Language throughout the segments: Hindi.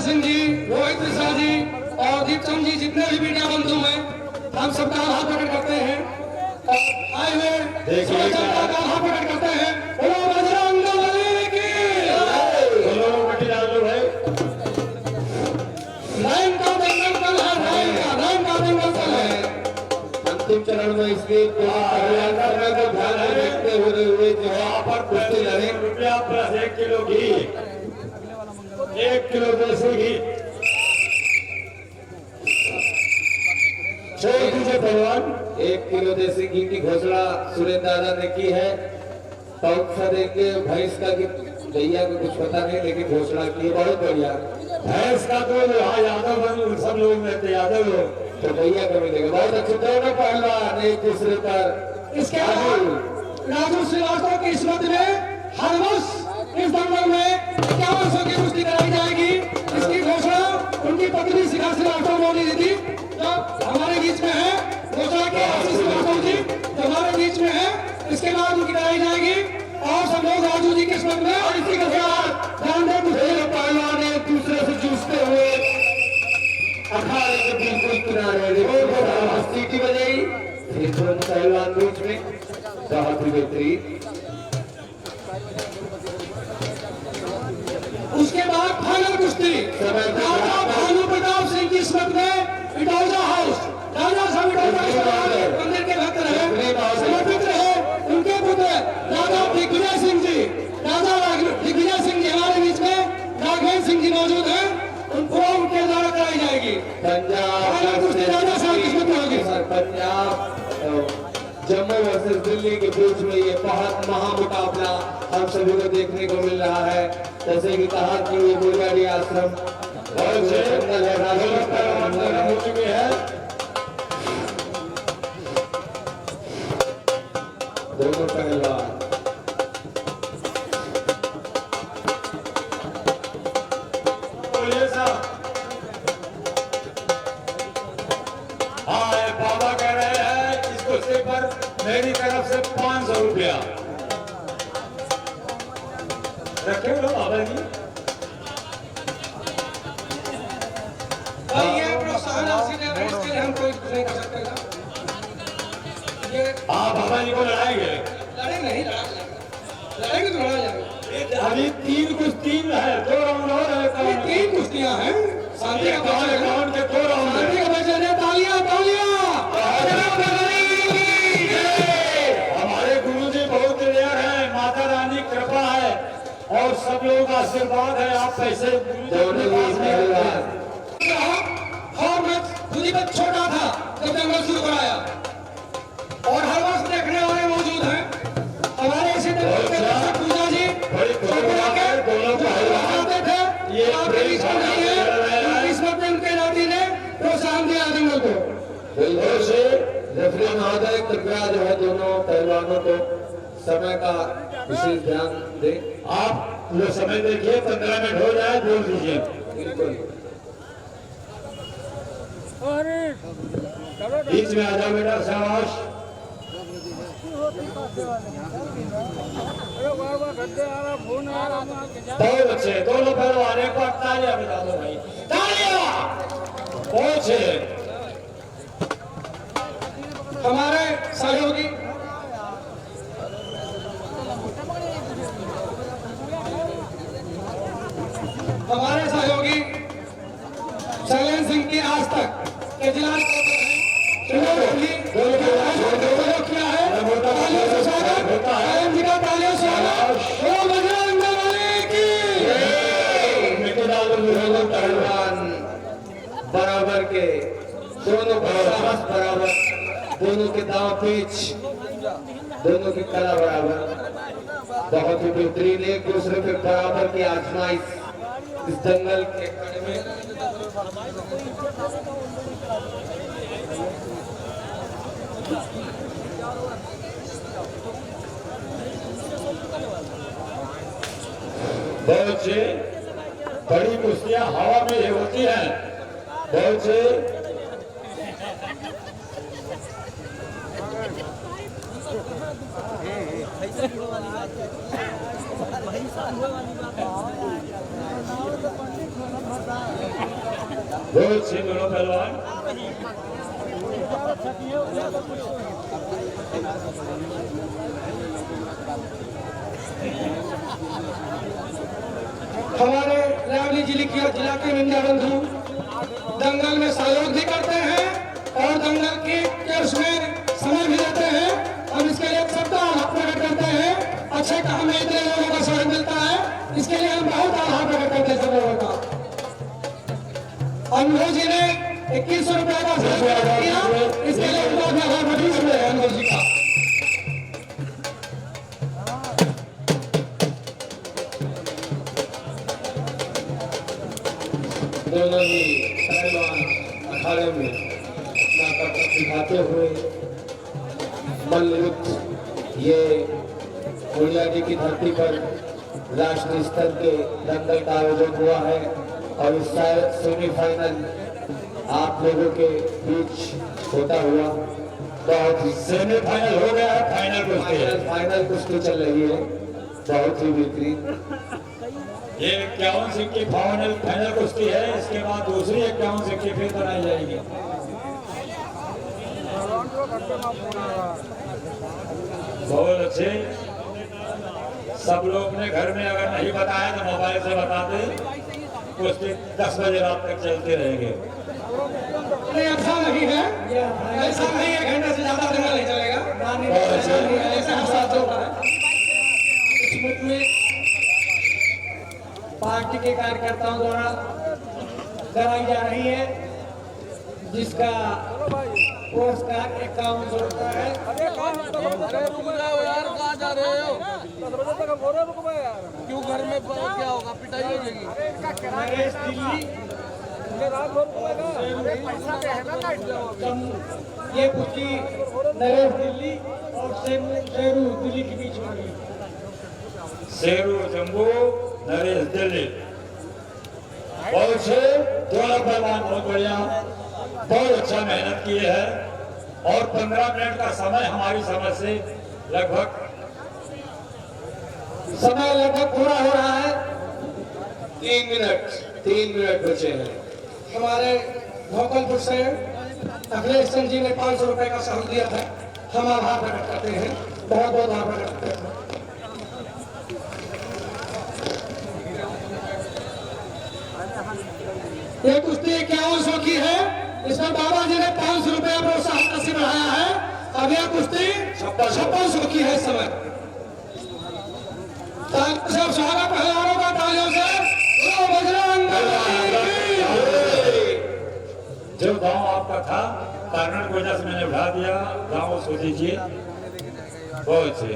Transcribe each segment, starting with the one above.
सिंह जी, रोहित शाह जी और दीपचंद जी, जितने भी मीडिया बंधु हैं, हम सबका आभार प्रकट करते हैं। आए हुए सूरज चंद्रा का आभार प्रकट करते हैं। बोलो बजरंगबली की बोलो मटी डाल दो भाई। लाइन का दंगल कल है, लाइन का दंगल कल है। अंतिम चरण में इसलिए कल्याण समय को ध्यान में रखते हुए जो यहाँ पर कुश्ती लड़े रुपया प्लस 1 किलो घी, 1 किलो देसी घी छोड़ दीजिए पहलवान। 1 किलो देसी घी की घोषणा सुरेंद्र दादा ने की है। कौन सा देंगे भैंस का कि गैया को कुछ पता नहीं, लेकिन घोषणा की है। बहुत बढ़िया। भैंस का तो यहाँ यादव सब लोग रहते यादव लोग, तो गैया का मिलेगा। बहुत अच्छे दोनों पहलवान एक दूसरे पर। इसके बाद राजू श्रीवास्तव की स्मृति में हर वर्ष इस दंगल में 51 की कुश्ती कराई जाएगी। इसकी घोषणा उनकी पत्नी शिखा श्रीवास्तव मोदी दीदी जो हमारे बीच में है, घोषणा की आशीष श्रीवास्तव जी जो हमारे बीच में है, इसके बाद उनकी कराई जाएगी। और सब लोग राजू जी की स्मृति में और इसी के साथ ध्यान दें पहलवान एक दूसरे से जूझते हुए अखाड़े के बिल्कुल किनारे सीटी बजाई, फिर दोनों पहलवान बीच में। बहुत ही बेहतरीन। उसके बाद फाइनल कुश्ती राजा भानु प्रताप सिंह की स्मृति में इटौजा हाउस, राजा साहब इटौजा मंदिर के भक्त रहे, समर्पित रहे। उनके पुत्र राजा दिग्विजय सिंह जी, राजा दिग्विजय सिंह जी हमारे बीच में, राघवेंद्र सिंह जी मौजूद हैं, उनको उनके द्वारा कराई जाएगी। पंजाब कुश्ती राजा साहब की स्मृति होगी। पंजाब जम्मू वर्सेस दिल्ली के बीच में ये बहुत महामुकाबला हम सभी को देखने को मिल रहा है। जैसे कि कहा कि ये बुढ़ियारी आश्रम और जंगल है, राजस्थान हो चुके हैं। दोनों पहलवान बाबा कह रहे हैं इस कुश्ती पर मेरी तरफ से 500 रुपया रखे हो बाबा जी। ये प्रोत्साहन हासिल है, इसके लिए हम कोई कुछ नहीं कर सकते ना। ये आप बाबा जी को लड़ाएंगे? लड़े नहीं, लड़ेंगे तो लड़ा जाएगा। अभी 3 कुश्ती है, 2 राउंड और है। 3 कुश्तियां हैं। शांति का कौन के 2 राउंड है। शांति का वचन है। तालियां तालियां। हमारे गुरु जी बहुत रेयर है, माता रानी कृपा है और सब लोग आशीर्वाद है। आप पैसे और मैं खुद ही बहुत छोटा था जब दंगल शुरू कराया, और हर वर्ष देखने वाले मौजूद हैं। हमारे इसी दंगल के दर्शक पूजा जी आते थे, ये आपके बीच में नहीं है। किस्मत ने उनके नाती ने प्रोत्साहन दिया दंगल को। बिल्कुल से रेफरी महोदय कृपया जो है दोनों पहलवानों को समय का विशेष ध्यान दें। आप जो समय देखिए 15 मिनट हो जाए बोल दीजिए। बिल्कुल बीच में आ जाओ बेटा, शाबाश। बहुत अच्छे दोनों पहलवान एक बार तालियां बजा दो भाई, तालियां। बहुत अच्छे हमारे सहयोगी शैलेंद्र सिंह की आज तक के जिला बराबर के दोनों बराबर, दोनों के दांव पेच, दोनों की कला बराबर। बहुत ही बेहतरीन एक दूसरे के बराबर की आजमाइश इस दंगल के खड़े में। बहुत से बड़ी कुश्तियां हवा में ये होती हैं, बहुत से बहुत से दोनों पहलवान। हमारे रावली जिला के मीडिया बंधु दंगल में सहयोग भी करते हैं और दंगल के उसमें समय भी देते हैं। हम इसके लिए सबका आभार प्रकट करते हैं। अच्छे काम में इतने लोगों का सहयोग मिलता है, इसके लिए हम बहुत आभार प्रकट करते हैं सब लोगों का। अनुभव जी ने 2100 रुपए का सहयोग किया, इसके लिए उनका भी आभार प्रकट करते हैं अनुभव जी का। दोनों ही पहलवान अखाड़े में अपना कर्तव्य दिखाते हुए मल्लयुद्ध ये बुनियादी की धरती पर राष्ट्रीय स्तर के दंगल का आयोजन हुआ है और इस सेमीफाइनल आप लोगों के बीच होता हुआ बहुत ही सेमीफाइनल हो गया, फाइनल कुश्ती है। फाइनल कुश्ती चल रही है, बहुत ही बेहतरीन। ये 51 सिक्के फाइनल कुश्ती है। इसके बाद दूसरी 51 सिक्के फिर बनाई जाएगी। बहुत अच्छे। सब लोग अपने घर में अगर नहीं बताया तो मोबाइल से बता दे। कुश्ती 10 बजे रात तक चलते रहेंगे। ऐसा नहीं है, ऐसा नहीं है, घंटे से ज्यादा दंगल नहीं चलेगा। ऐसा हर साल चल रहा है। इसमें पार्टी के कार्यकर्ताओं द्वारा कराई जा रही है, जिसका पुरस्कार 5100 रुपये है। कहाँ जा रहे हो? क्यों घर में क्या होगा? पिटाई हो जाएगी। नरेश दिल्ली, ये कुश्ती नरेश दिल्ली और शेरू दिल्ली के बीच में हुई। शेरू जम्बू, नरेश दिल्ली। बहुत से दोनों पहलवान बहुत बढ़िया, बहुत अच्छा मेहनत किए हैं और 15 मिनट का समय हमारी समझ से लगभग पूरा हो रहा है। 3 मिनट बचे हैं। हमारे भोकलपुर से अखिलेश चंद जी ने 500 रुपए का सहयोग दिया था। हम आभार प्रकट करते हैं, बहुत बहुत आभार प्रकट करते हैं। ये कुश्ती 5100 की है। इसमें बाबा जी ने 500 रुपया प्रोत्साहन राशि बढ़ाया है। अब यह कुश्ती 5600 की है इस समय। सब स्वागत पहलवानों का तालियों से। बजरंग जो गांव आपका था कारण की वजह से मैंने उठा दिया। गांव सो दीजिए। बहुत से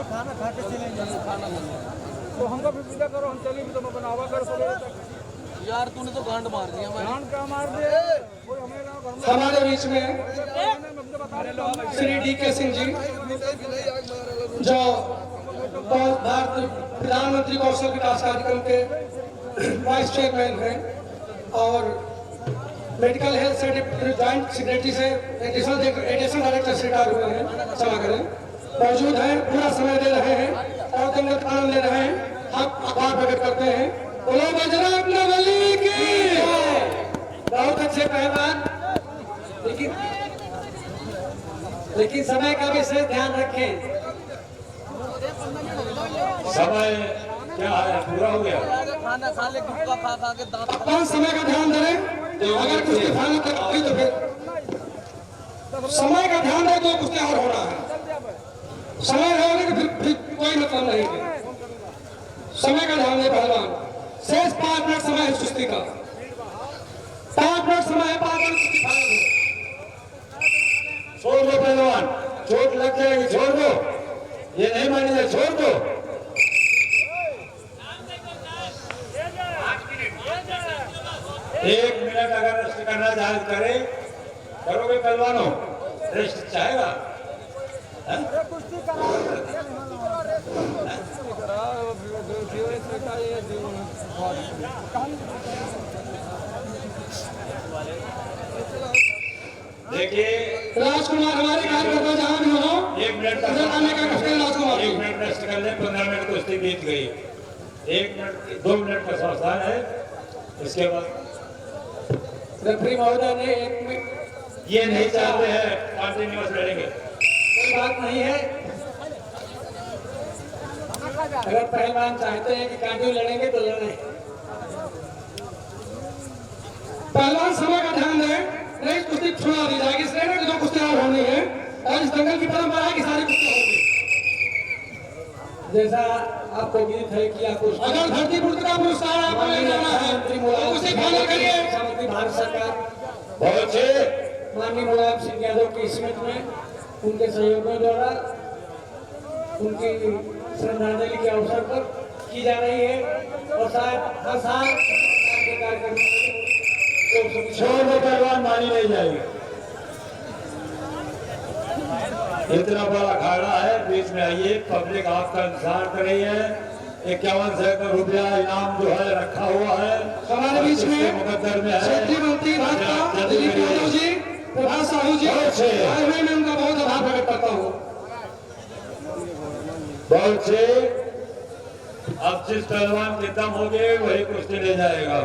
खाना खाते चले खाना तो हमको भी विदा करो, हम चली भी तो मैं बनावा कर सके। यार तूने तो गांड मार दिया। धान का मार दे कोई हमें ना घर में हमारे बीच में श्री DK सिंह जी, जो भारत प्रधानमंत्री कौशल विकास कार्यक्रम के वाइस चेयरमैन हैं और मेडिकल हेल्थ जॉइंट सेक्रेटरी से एडिशनल डायरेक्टर से रिटायर हुए हैं, क्षमा करें, मौजूद हैं, पूरा समय दे रहे हैं और दंगल का आनंद ले रहे हैं। हम आभार प्रकट करते हैं। बोलो बजरंग बली की। बहुत अच्छे पहलवान, लेकिन समय का भी से ध्यान रखें। समय क्या है? पूरा हो गया। खाना खा ले, गुटखा खा खा के दांत। अपन समय का ध्यान दें। अगर कुछ दिखाना तक आई तो फिर समय का ध्यान दे तो कुछ और हो रहा है। समय रहेगा कि फिर कोई मतलब नहीं है। समय का ध्यान दे पहलवान। शेष 5 मिनट समय है कुश्ती का। 5 मिनट समय है, 5 मिनट कुश्ती फाइनल है। छोड़ दो पहलवान, चोट लग जाएगी, छोड़ दो। ये नहीं मानेगा, छोड़ दो। 1 मिनट अगर रेस्ट करना चाहे करे, करोगे पहलवानों? रेस्ट चाहेगा? देखिए राजकुमार हमारे कार्यकर्ता जहाँ भी हो, 1 मिनट का इधर आने का कुछ राजकुमार जी। 1 मिनट रेस्ट कर ले, 15 मिनट कुश्ती बीत गई, 1 मिनट 2 मिनट का सावधान है। इसके बाद रेफरी महोदय ने 1 मिनट, ये नहीं चाहते हैं कंटिन्यूअस लड़ेंगे। कोई बात नहीं है। अगर पहलवान चाहते हैं कि कंटिन्यू लड़ेंगे तो लड़ें। पहलवान समय का ध्यान दें, नहीं कुश्ती छुड़ा दी जाएगी, इसलिए ना कि जो कुश्तियां होनी है और इस दंगल की परंपरा है कि सारी कुश्तियां होगी। जैसा आपको विदित है कि आपको अगर धरती पुत्र का पुरस्कार आपको ले जाना है तो उसे फाइनल करिए। मुख्यमंत्री भारत सरकार बहुत अच्छे, माननीय मुलायम सिंह यादव की स्मृति में उनके सहयोगियों द्वारा उनकी श्रद्धांजलि के अवसर पर की जा रही है और शायद हर साल के कार्यक्रम छोड़ दो पहलवान, मानी नहीं जाएगी। इतना बड़ा अखाड़ा है, बीच में आइए, पब्लिक आपका इंतजार कर रही है। 51,000 रुपया इनाम जो है रखा हुआ है हमारे बीच में मुकद्दर में है। क्षेत्रीय मंत्री भाजपा दिलीप यादव जी, प्रभात साहू जी आए हुए, मैं उनका बहुत आभार प्रकट करता हूँ। बहुत से अब जिस पहलवान के दम हो गए वही कुश्ती ले जाएगा।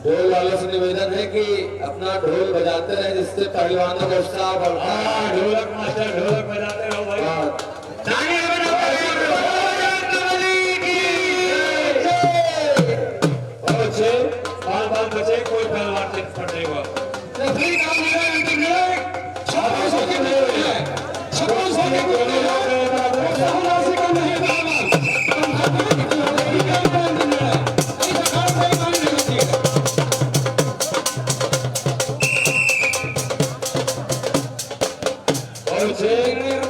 ढोल वालों से निवेदन है कि अपना ढोल बजाते रहे, जिससे पहलवानों का उत्साह बढ़ता है। हाँ, ढोलक मास्टर, ढोलक बजाते रहो भाई। बहुत अच्छे, बाल बचे, कोई पहलवान से फटेगा। रेफरी का निर्णय अंतिम है। 5600 की कुश्ती है, 5600 की कुश्ती है, प्रोत्साहन राशि कम नहीं है पहलवान। रेफरी का अंतिम निर्णय, इस अखाड़े में कोई मानी नहीं होती है। बहुत अच्छे,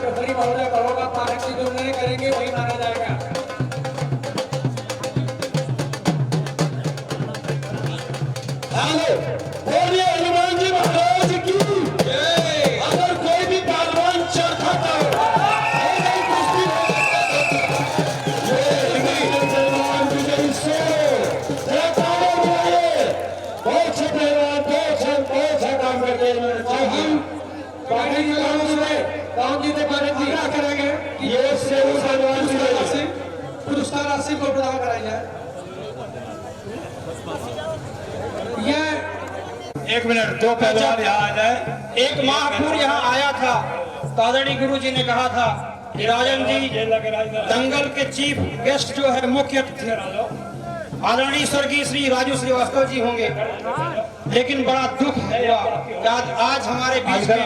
रेफरी महोदय कहोगा पारक की जो निर्णय करेंगे वही माना जाएगा। बोलिए हनुमान जी महाराज की। अगर कोई भी पहलवान चरखा का कुश्ती पहलवान विजयी से बहुत से पहलवान बहुत से काम करते हैं। हम पार्टी के लोगों से गाँव जी से पार्टी क्या करेंगे कि ये सेवु पहलवान पुरस्कार राशि को प्रदान कराई जाए। ये 1 मिनट, 2 पहलवान यहाँ आ जाए। एक माह पूर्व यहाँ आया था तो आदरणीय गुरु जी ने कहा था कि राजन जी दंगल के चीफ गेस्ट जो है मुख्य अतिथि आदरणीय स्वर्गीय श्री राजू श्रीवास्तव जी होंगे, लेकिन बड़ा दुख हुआ कि आज हमारे बीच में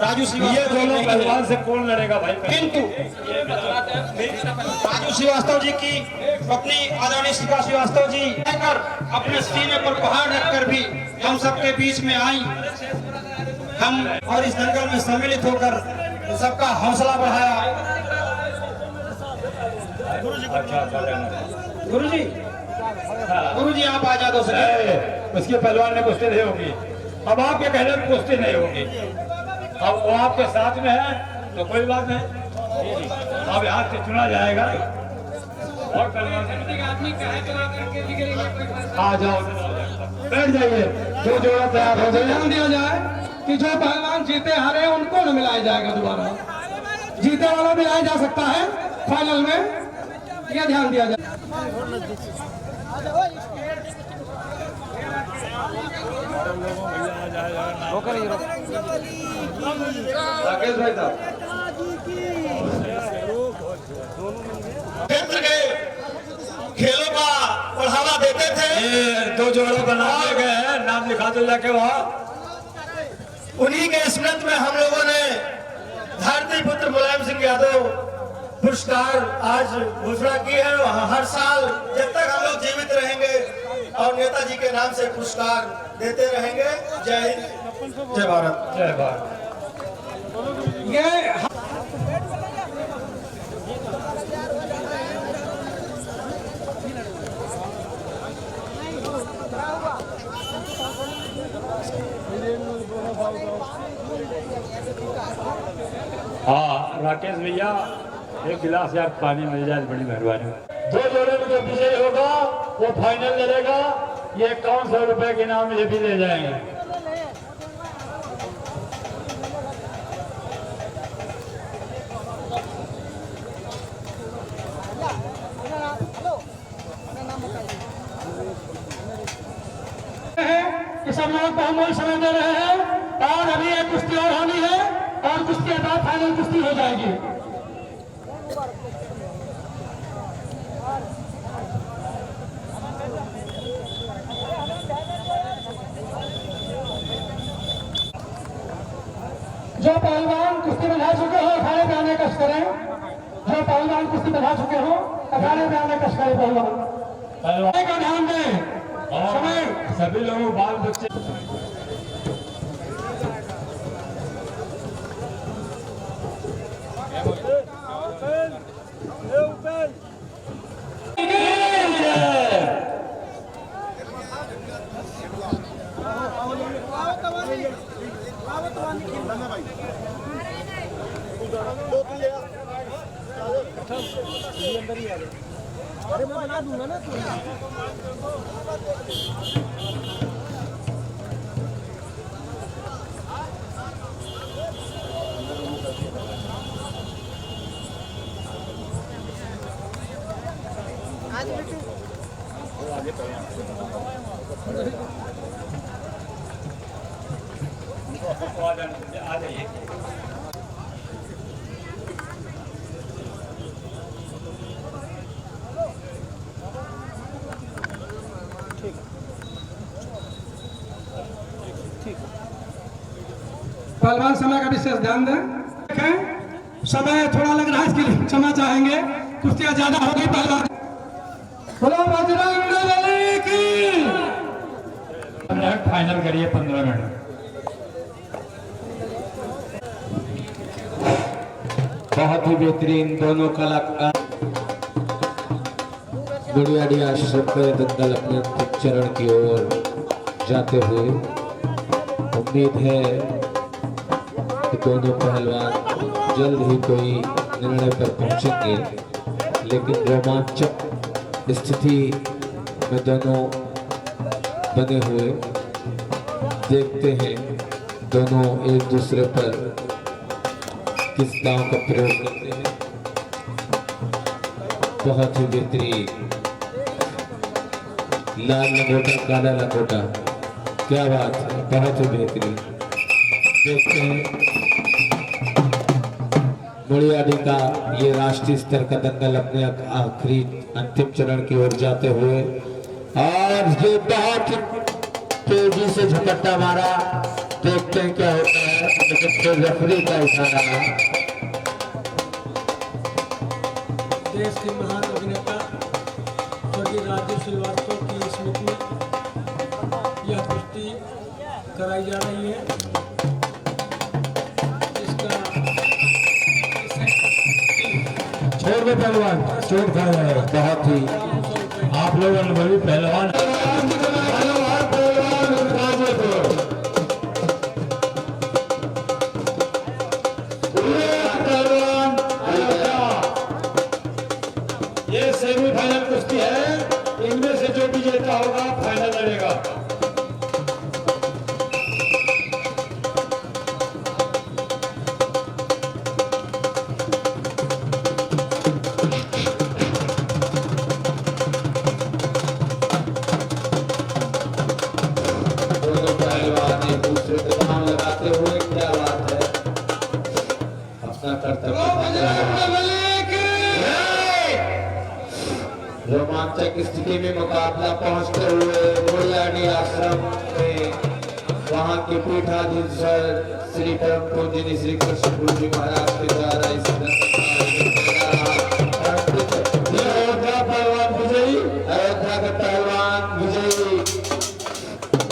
राजू ये श्रीवास्तव जी दोनों नहीं पहलवान हैं। से कौन लड़ेगा भाई? किंतु राजू श्रीवास्तव जी की पत्नी आदरणीय शिखा श्रीवास्तव जी कहकर अपने सीने पर पहाड़ रखकर भी हम सबके बीच में आई, हम और इस दंगल में सम्मिलित होकर सबका हौसला बढ़ाया। गुरु जी आप आ जा दो सके। उसके पहलवान ने कुश्ती नहीं होगी, अब आपके कहने में कुश्ती नहीं होगी। अब वो आपके साथ में है तो कोई बात नहीं, अब यहाँ से चुना जाएगा और पहलवान आ जाओ, बैठ जाइए, 2 जोड़ा तैयार हो गए। ध्यान दिया जाए कि जो पहलवान जीते हारे उनको न मिलाया जाएगा दोबारा, जीते वाला मिलाया जा सकता है फाइनल में, यह ध्यान दिया जाए। राकेश भाई साहब, क्षेत्र के खेलों का बढ़ावा देते थे। ये 2 जोड़े बना दिए गए हैं, नाम लिखा दो जाके वहाँ। उन्हीं के स्मृति में हम लोगों ने धरती पुत्र मुलायम सिंह यादव पुरस्कार आज घोषणा की है। वहाँ हर साल जब तक हम लोग जीवित रहेंगे और नेताजी के नाम से पुरस्कार देते रहेंगे। जय हिंद, जय भारत। जय भारत। ये हाँ राकेश भैया, एक गिलास यार पानी मिल जाए बड़ी मेहरबानी। 2 जोड़े में जो विजय होगा वो फाइनल लड़ेगा। ये 5100 रुपए के इनाम ये भी ले जाएंगे। कि सब लोग बहुमूल्य समय दे रहे हैं और अभी एक कुश्ती और होनी है और कुश्ती के बाद फाइनल कुश्ती हो जाएगी। जो पहलवान कुश्ती बजा चुके हो अखाड़े में आने कष्ट करें। जो पहलवान कुश्ती बजा चुके हो अखाड़े में आने कष्ट करें। पहलवान का ध्यान दें। समय सभी लोगों बाल बच्चे अरे मैं बना दूंगा ना। आ जाइए। पहलवान समय का विशेष ध्यान दें। समय थोड़ा लग रहा है इसके लिए क्षमा चाहेंगे। कुश्तियां ज्यादा होगी। पहलवान बोलो बजरंग बली की। फाइनल करिए 15 मिनट। बहुत ही बेहतरीन दोनों कलाकार बुढ़ियाडी आश्रम पर दंगल अपने अंतिम चरण की ओर जाते हुए। उम्मीद है कि दोनों पहलवान जल्द ही कोई निर्णय पर पहुंचेंगे, लेकिन रोमांचक स्थिति में दोनों बने हुए। देखते हैं दोनों एक दूसरे पर किस दांव का प्रयोग करते हैं। बहुत ही बेहतरीन लाल लंगोटा काला लंगोटा, क्या बात है, बहुत ही बेहतरीन। देखते हैं मुड़ियाडी का ये राष्ट्रीय स्तर का दंगल अपने आखिरी अंतिम चरण की ओर जाते हुए। और ये बहुत तेजी से झपट्टा मारा। देखते हैं क्या होता है, लेकिन फिर रेफरी का इशारा है। देश के महान अभिनेता स्वर्गीय राजीव श्रीवास्तव की स्मृति में यह कुश्ती कराई जा रही है। इसका छोड़ दो पहलवान, चोट खा जाएगा। बहुत ही आप लोगों ने बोली पहलवान ये सेमीफाइनल कुश्ती है। इनमें से जो विजेता होगा फाइनल लड़ेगा। दोनों पहलवान एक दूसरे को दांव लगाते हुए, क्या बात है, अपना कर्तव्य। रोमांचक स्थिति में मुकाबला पहुंचते हुए बुढ़ियाडी आश्रम में वहां के पीठाधीश्वर श्री परम पूज्य श्री कृष्ण गुरु जी महाराज के द्वारा इस अयोध्या पहलवान विजयी, अयोध्या के पहलवान विजयी।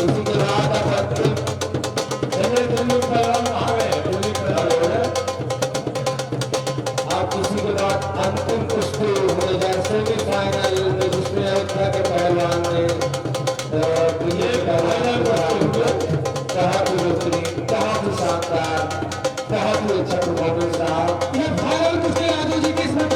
इसी के बाद अब दिल्ली पहलवान आ गए, दिल्ली पहलवान। अब इसी के बाद अंतिम कुश्ती होने जाए सेमीफाइनल में, जिसमें अयोध्या के पहलवान ने दिल्ली के पहलवान बहुत ही बेहतरीन, बहुत ही शानदार, बहुत ही अच्छा परफॉर्मेंस रहा। ये फाइनल कुश्ती राजू जी की इसमें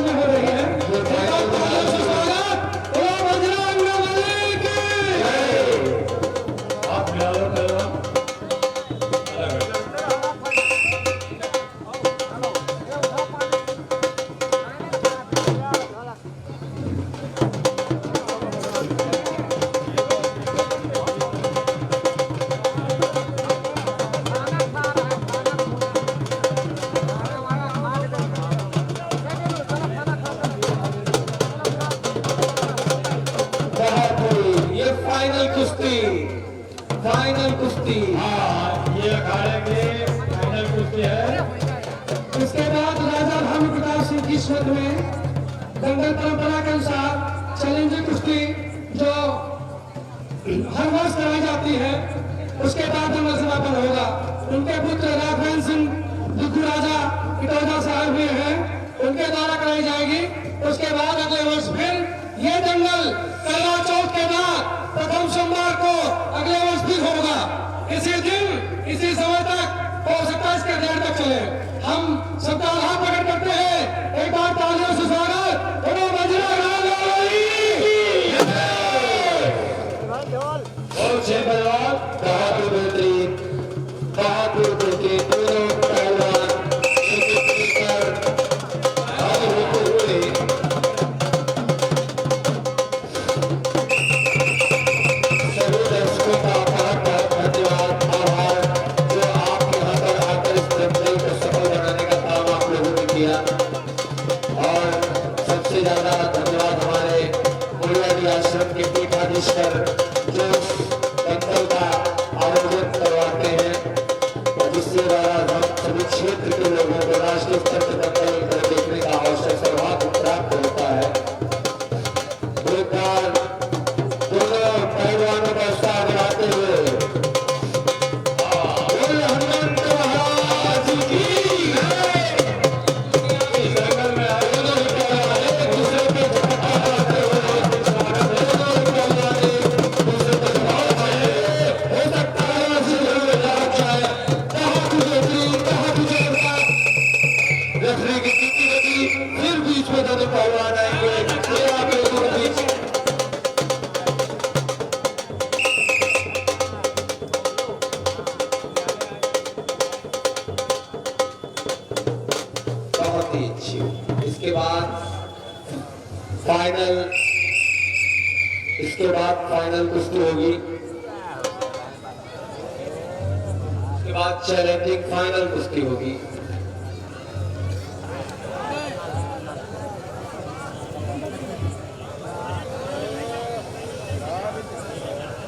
कुश्ती, फाइनल कुश्ती। हाँ, ये अखाड़े की फाइनल कुश्ती है। इसके बाद राजा भानु प्रताप सिंह की स्मृति में दंगल परंपरा के अनुसार चैलेंजिंग कुश्ती जो हर वर्ष कराई जाती है, उसके बाद दंगल समापन होगा। उनके पुत्र राघवेंद्र सिंह दुग्गू राजा इटौजा से आए हुए हैं, उनके द्वारा कराई जाएगी। उसके बाद अगले वर्ष फिर ये दंगल करवा चौथ के बाद प्रथम सोमवार को अगले वर्ष फिर होगा। इसी दिन इसी समय तक हो सकता है इसके देर तक चले। हम सबका आभार प्रकट करते हैं। एक बार तालियों से स्वागत बोलो बजरंग और छह पहलवान बहादुर बेहतरीन, बहादुर बेहतरीन दोनों पहलवान पर आगे होते हुए सभी दर्शकों का बहुत बहुत धन्यवाद, आभार जो आप यहाँ पर आकर इस दंगल को सफल बनाने का काम आप लोगों ने किया। और सबसे ज्यादा धन्यवाद हमारे मुड़ियाडी आश्रम के पीठाधीश्वर जो दंगल का आयोजन करवाते हैं और जिससे द्वारा हम सभी क्षेत्र के लोगों को राष्ट्रीय स्तर पर दंगल को देखने का अवसर सौभाग्य प्राप्त होता है। एक बार दोनों पहलवानों का उत्साह बढ़ाते हुए बोल हनुमंत महाराज की जय। इस दंगल में आए दोनों पहलवान एक दूसरे पे झपटते हुए दोनों पहलवान एक दूसरे पे झपटते हुए हो सकता है कहाँ तुझे प्रीत, कहाँ तुझे प्यार। रेफरी की टीटी लगी, फिर बीच में दोनों पहलवान आएंगे। ये आप लोगों के बीच बहुत ही अच्छी। इसके बाद फाइनल कुश्ती होगी। इसके बाद चैलेंजिंग फाइनल कुश्ती होगी।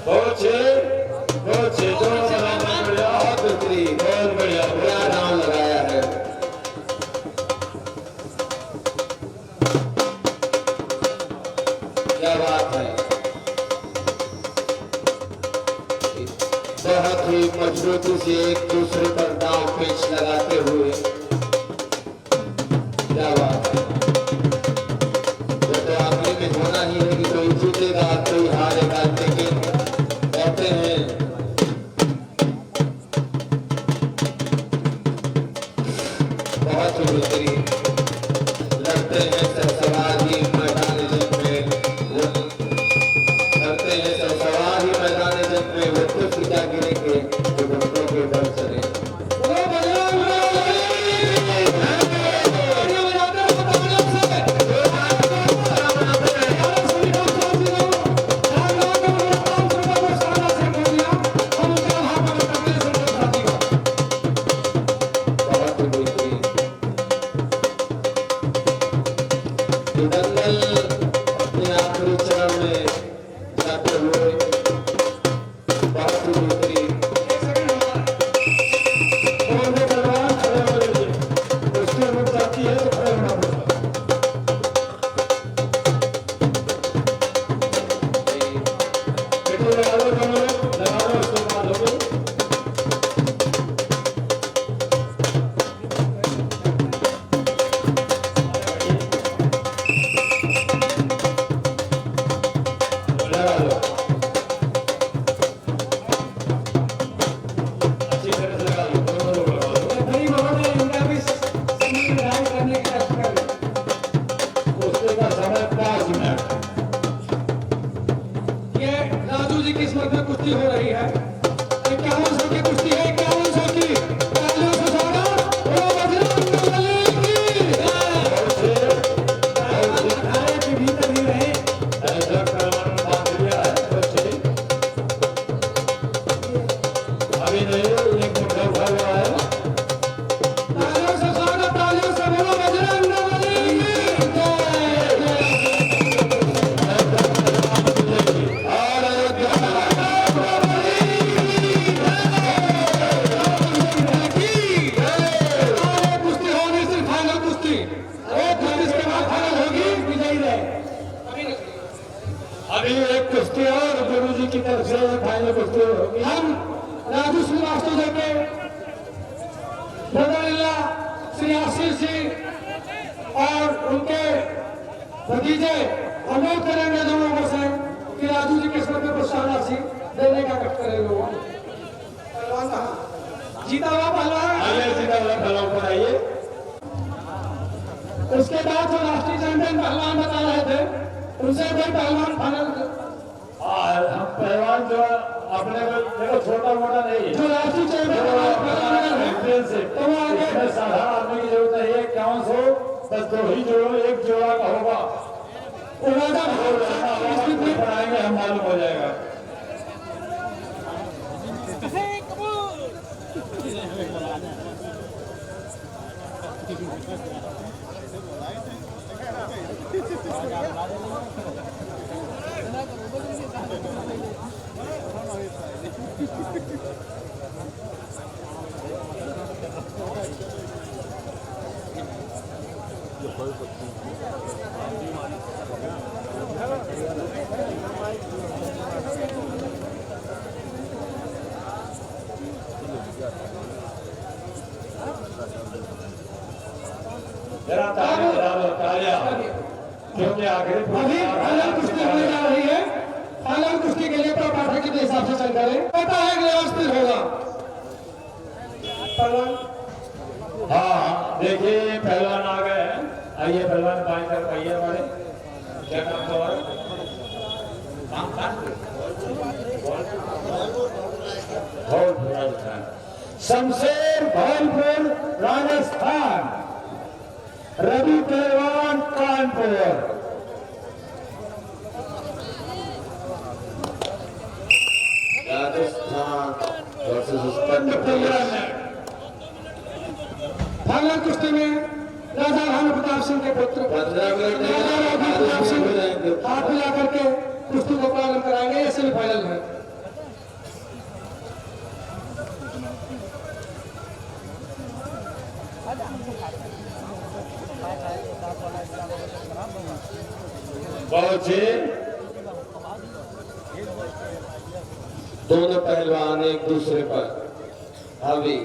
बहुत छह दोनों पहलवान बढ़िया, बहुत बेहतरीन, बहुत बढ़िया। क्या नाम लगाया है। क्या बात है। बहुत ही मजबूती से एक दूसरे पर दांव पेच लगाते हुए, क्या बात है। वो तो आखिरी में होना ही है कि कोई जीतेगा कोई हारेगा, लेकिन कहते हैं बहुत ही बेहतरीन लड़ते हैं सरसवार ही मैदान जंग में, वो लड़ते हैं सरसवार ही मैदान जंग में, वो कुछ क्या गिरेंगे जो घुटनों के बल चले। बोलो बजरंग बहुत ही बेहतरीन ये दंगल अपने आखिरी चरण में जाते हुए बहुत ही बेहतरीन। कुश्ती रुक जाती है तो खड़े होना पड़ता है। पेट्रोल लगा लो दोनों लोग, लगा लो उसके बाद लोगे। लगा लो, अच्छी तरह से लगा लो, दोनों लोग लगा लो। बड़ी महोदय इनका भी समय निर्धारित करने की कोशिश करें। कुश्ती का समय 5 मिनट। ये राजू जी की स्मृति में कुश्ती हो रही है। 51 की कुश्ती है, 51 की। तालियों से स्वागत, बोलो बजरंगबली की जय। अखाड़े के भीतर ही रहे। ऐसा पहलवान बांध लिया है बच्चे। अभी नहीं, एक मुद्दा उठा हुआ है। तालियों से स्वागत, तालियों से बोलो बजरंगबली की जय। और अयोध्या अभी एक कुश्ती और गुरु जी की तरफ से फाइनल कुश्ती होगी। हम राजू श्रीवास्तव जी के ब्रदर श्री आशीष जी और उनके भतीजे अनुरोध करेंगे दोनों लोगों से कि राजू जी के किस्मत में पुरस्कार राशि देने का कष्ट करें लोगों। पहलवान कहाँ? जीता हुआ पहलवान आइए सीधा पहलवान पर आइए। उसके बाद जो राष्ट्रीय चैंपियन पहलवान बता रहे थे उनसे कोई पहलवान फाइनल हम पहलवान जो अपने देखो छोटा मोटा नहीं जो राष्ट्रीय चैंपियन है तो वो आगे साधारण आदमी की जरूरत नहीं है। क्या हो बस 2 ही जोड़ो, एक जोड़ा का होगा बनाएंगे, हम मालूम हो जाएगा। जरा तालियां क्योंकि आखिरी अभी फाइनल कुश्ती होने जा रही है। फाइनल कुश्ती के लिए पाठक के हिसाब से चल करें पता है कि व्यवस्थित होगा। पहलवान हाँ देखिए पहलवान आ गए हैं। आइए पहलवान बाएं तरफ आइए हमारे। क्या नाम तुम्हारा? राजस्थान शमशेर धौलपुर राजस्थान। रवि पहलवान कानपुर। राजस्थान वर्सेस उत्तर प्रदेश। फाइनल कुश्ती में राजा राणा प्रताप सिंह के पुत्र 15 मिनट राजा राणा प्रताप सिंह हाथ मिला करके कुश्ती को प्रारंभ कराएंगे। ये सेमीफाइनल है। बहुत ही दोनों पहलवान एक दूसरे पर अभी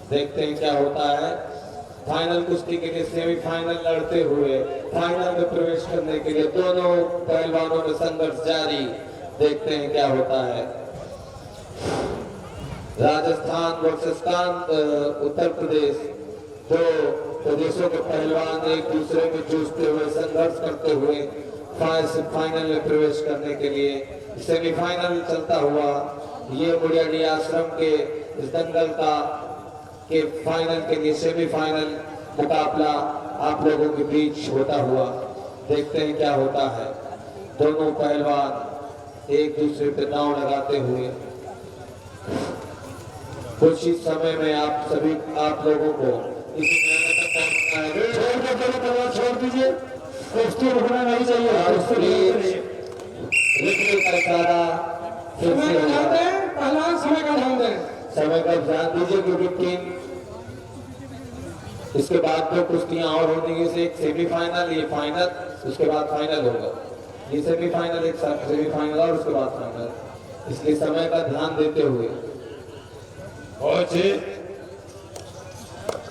देखते हैं क्या होता है। फाइनल कुश्ती के लिए सेमीफाइनल लड़ते हुए फाइनल में प्रवेश करने के लिए दोनों पहलवानों में संघर्ष जारी। देखते हैं क्या होता है। राजस्थान वर्सेस उत्तर प्रदेश, दो प्रदेशों के पहलवान एक दूसरे में जूझते हुए संघर्ष करते हुए फाइनल में प्रवेश करने के लिए सेमीफाइनल चलता हुआ ये मुड़ियाडी आश्रम के इस दंगल के फाइनल के लिए सेमीफाइनल मुकाबला आप लोगों के बीच होता हुआ देखते हैं क्या होता है। दोनों पहलवान एक दूसरे पे दांव लगाते हुए कुछ ही समय में आप लोगों को इस मेहनत तक पहुंचना है। छोड़ दीजिए, कुश्ती रुकना नहीं चाहिए। समय का ध्यान दें पहलवान, समय का ध्यान दें। समय का ध्यान दीजिए क्योंकि टीम इसके बाद दो कुश्तियां और होनी है। एक सेमीफाइनल, ये फाइनल, उसके बाद फाइनल होगा। ये सेमीफाइनल, एक सेमीफाइनल और उसके बाद फाइनल। इसलिए समय का ध्यान देते हुए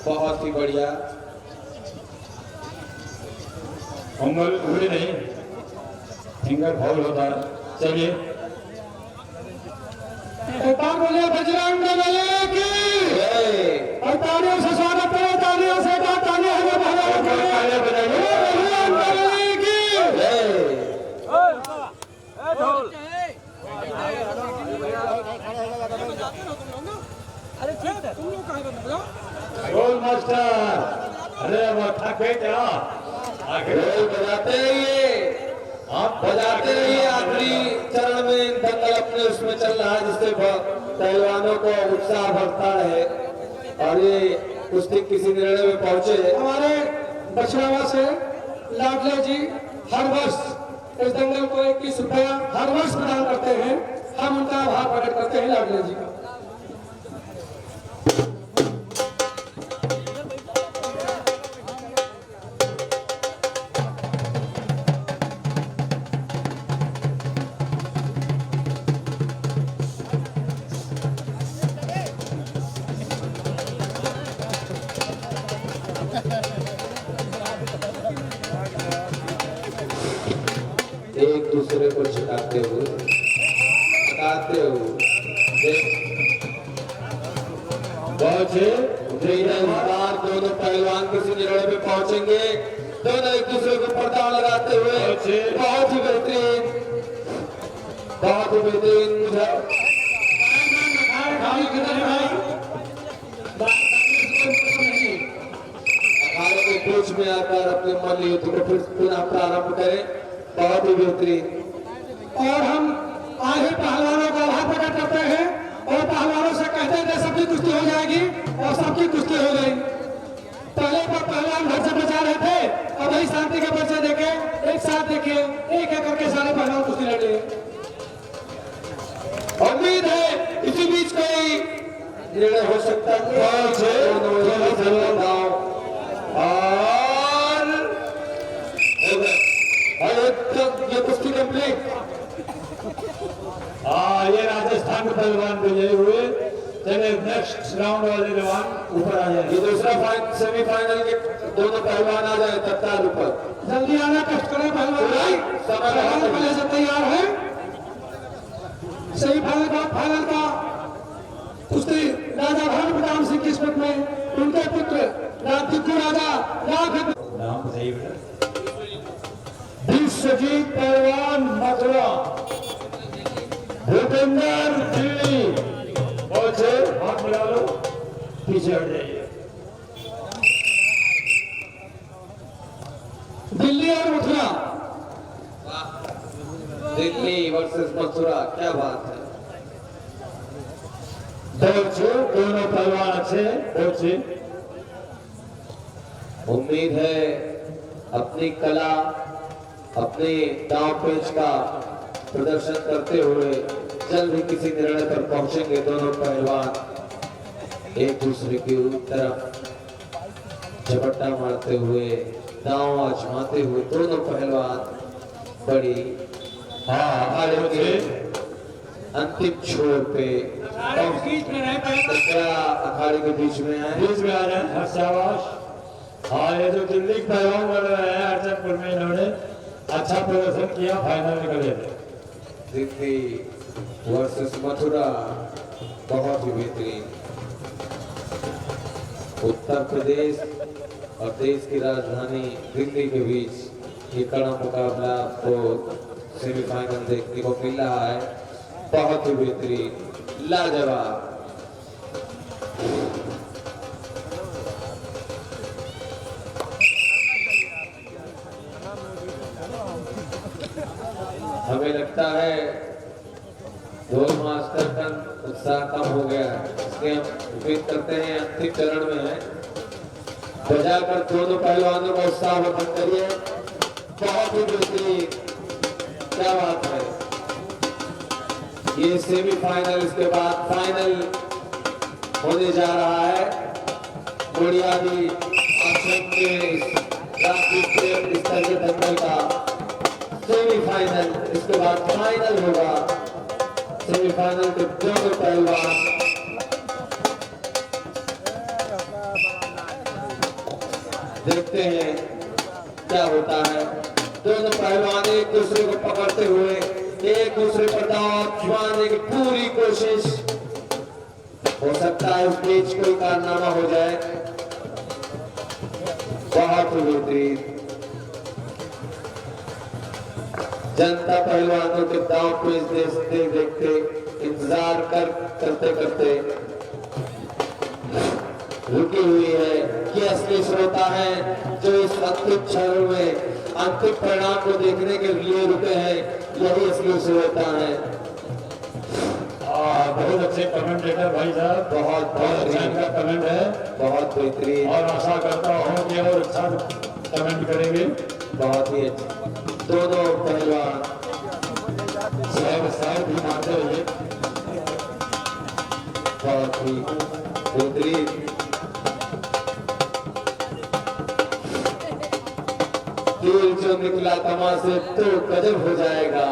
बहुत ही बढ़िया। उंगल उंगली नहीं, फिंगर फाउल होता है। चलिए एक बार बोले बजरंग बली की और तालियों से स्वागत करें। तालियों से तालियां हमें बजाओ। बजरंग बली की अरे ठीक है, तुम लोग कहाँ पे बताओ? Role master. अरे वो थके क्या? आखिर ढोल बजाते रहिए, आप बजाते रहिए। आखिरी चरण में दंगल अपने उसमें चल रहा है जिससे पहलवानों को उत्साह बढ़ता है और ये कुश्ती किसी निर्णय में पहुंचे। हमारे बछड़ावा से लाडले जी हर वर्ष इस दंगल को 21 रुपया हर वर्ष प्रदान करते हैं। हम उनका आभार प्रकट करते हैं लाडले जी का। लगाते हुए पहुंचे दोनों पहलवान किसी निर्णय पे पहुंचेंगे, दोनों एक दूसरे को पर्दा लगाते हुए बहुत ही बेहतरीन अखाड़े के बीच में आकर अपने मल्ल युद्ध को फिर पुनः प्रारंभ करें, बहुत ही बेहतरीन। और हम आगे पहलवानों का आभार प्रकट करते हैं और पहलवानों से कहते हैं कि सबकी कुश्ती हो जाएगी और सबकी कुश्ती हो गई। पहले पर पहलवान घर से बचा रहे थे, अब वही शांति के परिचय देके एक साथ देखिए एक एक करके सारे पहलवान कुश्ती लड़ लिए। उम्मीद है इसी बीच कोई निर्णय हो सकता है और ये कुश्ती कंप्लीट। ये राजस्थान के पहलवान विजयी हुए। चले नेक्स्ट राउंड वाले जवान ऊपर आ जाए। ये दूसरा सेमीफाइनल के दोनों पहलवान आ जाए तत्काल ऊपर। जल्दी आना, कष्ट करें पहलवान पहले से तैयार है। फाइनल का कुश्ती राजा भानु प्रताप सिंह की स्मृति में उनके पुत्र दिग्गू राजा नाम बताइए बेटा। विश्वजीत पहलवान मथुरा, भूपेंद्र दिल्ली पहुंचे, हाथ मिला लो, पीछे हट जाइए। दिल्ली और मथुरा, दिल्ली वर्सेस मथुरा, क्या बात है। दोनों पहलवान अच्छे पहुंचे। उम्मीद है अपनी कला अपने दांव पेच का प्रदर्शन करते हुए जल्द ही किसी निर्णय पर पहुंचेंगे। दोनों पहलवान एक दूसरे की तरफ झपट्टा मारते हुए दांव आजमाते हुए दोनों पहलवान बड़ी अंतिम छोर पे अखाड़े के बीच में आए। बीच में आ जाए। शाबाश। हाँ, ये जो दिल्ली के पहलवान बन रहे हैं अर्जनपुर में, इन्होंने अच्छा प्रदर्शन किया, फाइनल निकले थे। दिल्ली वर्सेस मथुरा, बहुत ही बेहतरीन। उत्तर प्रदेश और देश की राजधानी दिल्ली के बीच ये कड़ा मुकाबला आपको सेमीफाइनल देखने को मिल रहा है। बहुत ही बेहतरीन, लाजवाब। हमें लगता है ढोल मास्टर का उत्साह कम हो गया है, इसलिए हम उम्मीद करते हैं अंतिम चरण में है, बजाकर दोनों पहलवानों का उत्साह वर्धन करिए। बहुत ही बेहतरीन, क्या बात है। ये सेमीफाइनल, इसके बाद फाइनल होने जा रहा है। बुनियादी आश्रम के राष्ट्रीय स्तर के दंगल का सेमीफाइनल, इसके बाद फाइनल होगा। सेमीफाइनल के दोनों पहलवान देखते हैं क्या होता है। दोनों पहलवान एक दूसरे को पकड़ते हुए एक दूसरे पर दांव छुड़ाने की पूरी कोशिश। हो सकता है उस बीच कोई कारनामा हो जाए। बहुत ही बेहतरीन, जनता पहलवानों के दांव को इस देखते देखते इंतजार करते करते रुकी हुई है। कि असली श्रोता है जो इस अंतिम क्षण में अंतिम परिणाम को देखने के लिए रुके हैं, यही असली श्रोता है। बहुत अच्छे कमेंटेटर भाई साहब, बहुत अच्छा इनका कमेंट है, बहुत बेहतरीन। और आशा करता हूँ कि और अच्छा कमेंट करेंगे। बहुत ही अच्छा, दोनों पहलवान साहब भी मानते हुए बहुत ही बेहतरीन। तीर जो निकला कमा से तो गजब हो जाएगा।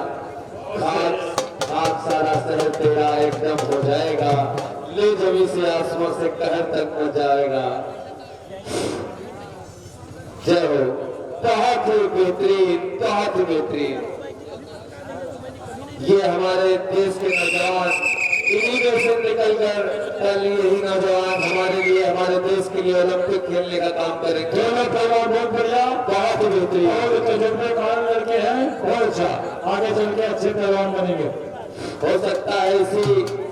हाथ सारा शहर तेरा एकदम हो जाएगा। ले जमी से आसमां से कहर तक न जाएगा। जय हो। बहुत ही बेहतरीन, बहुत ही बेहतरीन। ये हमारे देश के नौजवान इन्हीं में से निकलकर कल यही नौजवान हमारे लिए, हमारे देश के लिए ओलंपिक खेलने का काम करेंगे। दोनों पहलवान बहुत बढ़िया, बहुत ही बेहतरीन, और तजुर्बेकार लड़के हैं, बहुत अच्छा, आगे चल के अच्छे पहलवान बनेंगे। हो सकता है इसी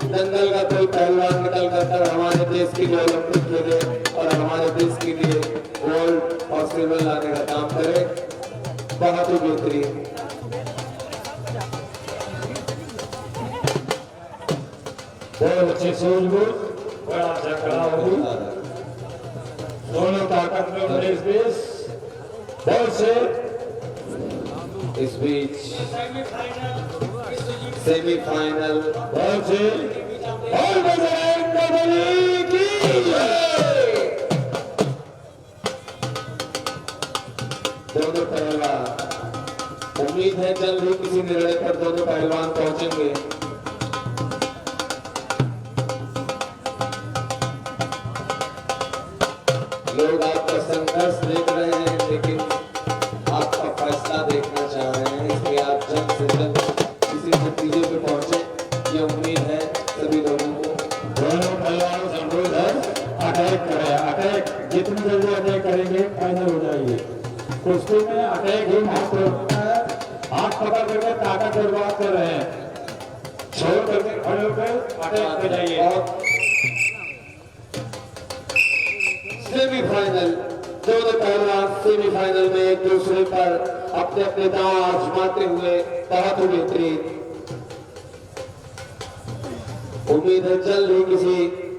दंगल का कोई पहलवान निकल कर हमारे देश के लिए ओलंपिक खेले और हमारे देश के लिए गोल्ड और सिल्वर लाने का काम करे। बहुत ही बेहतरीन। बहुत अच्छे सूझबूझ, बड़ा अच्छा खड़ा होगी, दोनों ताकत में बड़े इस बीच, बहुत से इस बीच सेमीफाइनल बहुत से और बजरंग बली की जय। दोनों पहलवान, उम्मीद है जल्द ही किसी निर्णय पर दोनों पहलवान पहुंचेंगे। लोग आपका संघर्ष देख रहे हैं लेकिन आपका फैसला देखना चाह रहे हैं, इसलिए आप जल्द से जल्द किसी नतीजे पे पहुंचे, ये उम्मीद है सभी लोगों को। दोनों पहलवानों से अनुरोध है, अटैक करें, अटैक जितनी जल्दी अटैक करेंगे फाइनल हो जाएगी। कुश्ती में अटैक ही महत्व होता है, हाथ पकड़ करके ताकत बर्बाद कर रहे हैं, छोड़ करके खड़े होकर अटैक कर जाइए। सेमीफाइनल, दोनों पहलवान सेमीफाइनल में एक दूसरे पर अपने अपने दांव आजमाते हुए बहुत ही बेहतरीन। उम्मीद है जल्द ही किसी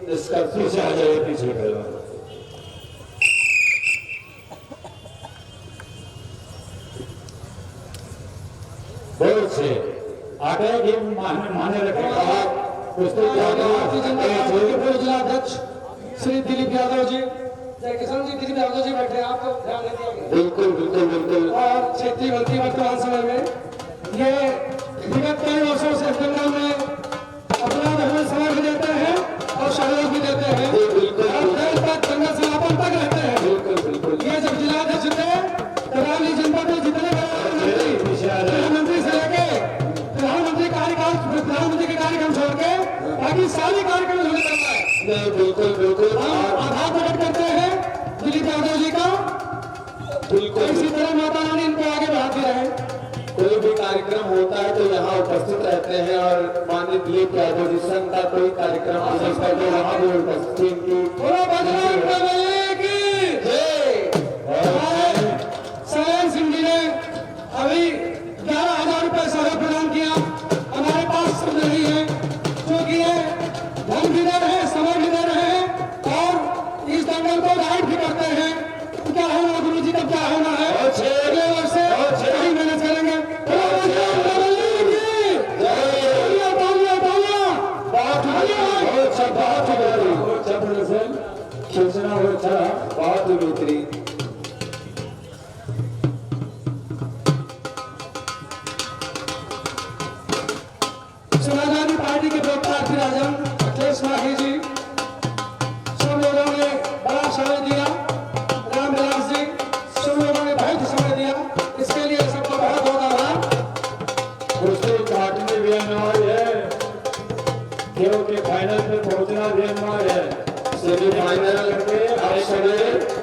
निष्कर्ष पीछे आ जाइए, पीछे पहलवान। बहुत से अटैक ही माने रखेगा। कुश्ती भारतीय जनता पार्टी के पूर्व जिलाध्यक्ष श्री दिलीप यादव जी, जय किसान जी, दिलीप यादव जी बैठे हैं, आपको ध्यान नहीं दिया गया। बिल्कुल बिल्कुल बिल्कुल। और क्षेत्रीय मंत्री वर्तमान समय में ये विगत कई वर्षों से दंगल में अपना बहुत समय भी देते हैं और सहयोग भी देते हैं जी, बिल्कुल। और देर तक दंगल समापन तक रहते हैं। बिल्कुल बिल्कुल। ये जब जिलाध्यक्ष थे कराली जनपद में जितने प्रधानमंत्री से लेके प्रधानमंत्री कार्यकाल, प्रधानमंत्री के कार्यक्रम छोड़ के बाकी सारे कार्यक्रम उन्होंने करना है। नहीं बिल्कुल बिल्कुल। हम आभार प्रकट करते हैं दिलीप यादव जी का, बिल्कुल इसी तरह माता रानी इनको आगे बढ़ाती रहे। कोई भी कार्यक्रम होता है तो यहाँ उपस्थित रहते हैं और माननीय दिलीप यादव जी संघ का कोई कार्यक्रम विशेष करके वहाँ भी उपस्थित की। बोलो बजरंग बली की जय। हमारे सलेम सिंह जी ने अभी 11,000 रुपए सहयोग प्रदान किया। हमारे पास सब नहीं है क्योंकि ये धन भी दे रहे हैं, समय भी दे रहे हैं और इस दंगल को गाइड भी करते हैं। क्या होना गुरु जी, कब क्या होना है, अगले वर्ष से वही मैनेज करेंगे। बोलो बजरंग बली की जय। तालियां तालियां बहुत बहुत अच्छा, बहुत ही बहुत जबरदस्त खींचना हो अच्छा, बहुत ही बेहतरीन। समाजवादी पार्टी के प्रवक्ता राजन अखिलेश माघी जी, सब लोगों ने बड़ा समय दिया, रामविलास जी, सब लोगों ने बहुत समय दिया, इसके लिए सबका बहुत बहुत आभार। कुश्ती काटने भी अनिवार्य है, क्योंकि फाइनल में पहुंचना भी अनिवार्य है। सेमीफाइनल करके अब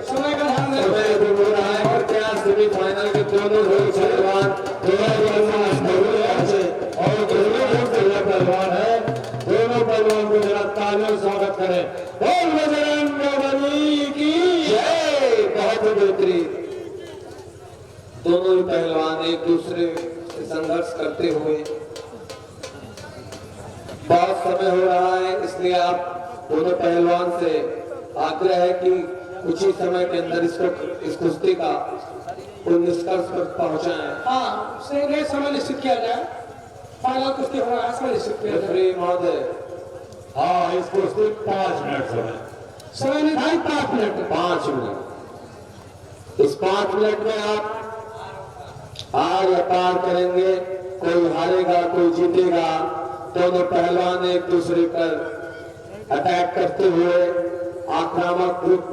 समय का ध्यान दें। समय हो रहा है और क्या सेमीफाइनल के दोनों पहलवान और दोनों पहलवान है, दोनों पहलवान को जरा तालियों से स्वागत करें। बोल बजरंग बली की जय। बहुत ही बेहतरीन। दोनों ही पहलवान एक दूसरे से संघर्ष करते हुए, बहुत समय हो रहा है इसलिए आप दोनों पहलवान से आग्रह है कि कुछ ही समय के अंदर इस कुश्ती का कोई निष्कर्ष पर पहुंचाएं। हाँ, समय निश्चित किया जाए, फाइनल कुश्ती होना है, समय निश्चित किया जाए। रेफरी महोदय, हाँ, इस कुश्ती 5 मिनट समय निर्धारित 5 मिनट। 5 मिनट। इस 5 मिनट में आप हार या पार करेंगे, कोई हारेगा कोई जीतेगा। दोनों पहलवान एक दूसरे पर अटैक करते हुए, आक्रामक रूप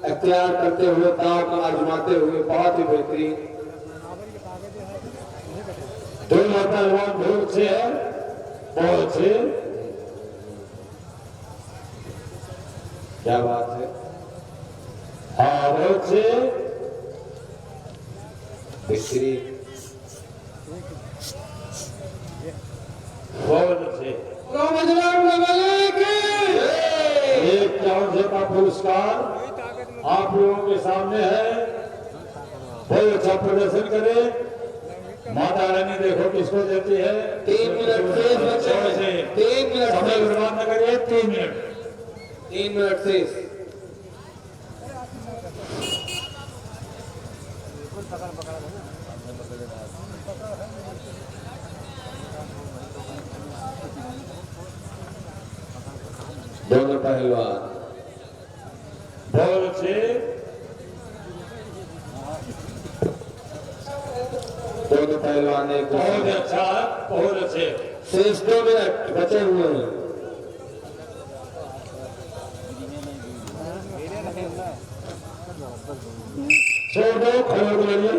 अख्तियार करते हुए, दांव को आजमाते हुए बहुत ही बेहतरीन। दोनों पहलवान बहुत अच्छे हैं, बहुत अच्छे। क्या बात है। हाँ बहुत अच्छे। बेहतरीन। बहुत अच्छे। तो बजरंगबली की एक चांद का पुरस्कार आप लोगों के सामने है। बहुत अच्छा प्रदर्शन करे। माता रानी देखो किसको देती है। 3 मिनट शेष बचे हैं। 3 मिनट समय शेष। बर्बाद न करिए। 3 मिनट। 3 मिनट शेष। दोनों पहलवान बहुत अच्छे। दोनों पहलवान एक बहुत अच्छा। बहुत अच्छे। शेष 2 मिनट बचे हुए हैं। छोड़ दो, खड़े होकर लड़िए।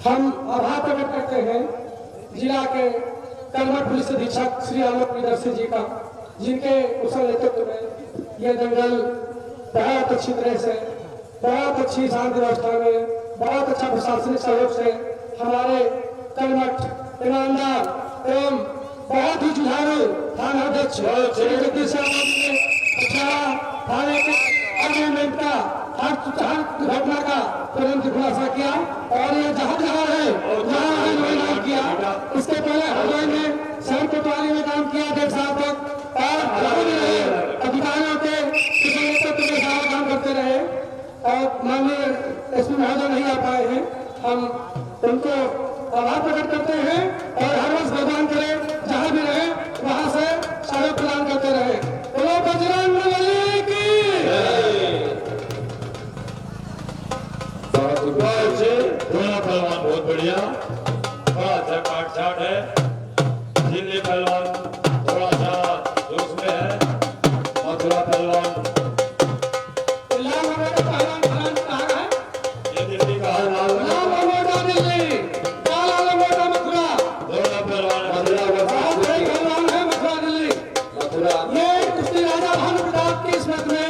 हम आभार प्रकट करते हैं जिला के कर्मठ पुलिस अधीक्षक श्री आलोक प्रियदर्शी जी का, जिनके कुशल नेतृत्व में ये दंगल बहुत अच्छी तरह से, बहुत अच्छी शांति व्यवस्था में, बहुत अच्छा प्रशासनिक सहयोग से हमारे कर्मठ, ईमानदार एवं बहुत ही जुझारू थाना अध्यक्ष श्री जगदीश शर्मा जी ने अच्छा थाने के आर्गूमेंट का हर घटना का तुरंत खुलासा किया और ये जहां जहां है जहां है नाम किया। इसके पहले हरदोई में सैनिक कोतवाली में काम किया 1.5 साल तक और जहां भी रहे अधिकारियों के किसी नेतृत्व के साथ काम करते रहे और माननीय एसपी महोदय नहीं आ पाए हैं। हम उनको आभार प्रकट करते हैं और हर वर्ष भगवान करे जहां भी रहे वहां से सहयोग प्रदान करते रहे। बोलो बजरंगबली की। बहुत अच्छे। दोनों पहलवान बहुत बढ़िया। बड़ा अच्छा काट छाट है। दिल्ली पहलवान थोड़ा सा जोश में है। मथुरा पहलवान ये दिल्ली का है। दिल्ली काला लंगोटा मथुरा। दोनों पहलवान बहुत बड़े पहलवान है मथुरा दिल्ली। मथुरा ये कुश्ती राजा भानु प्रताप की स्मृति में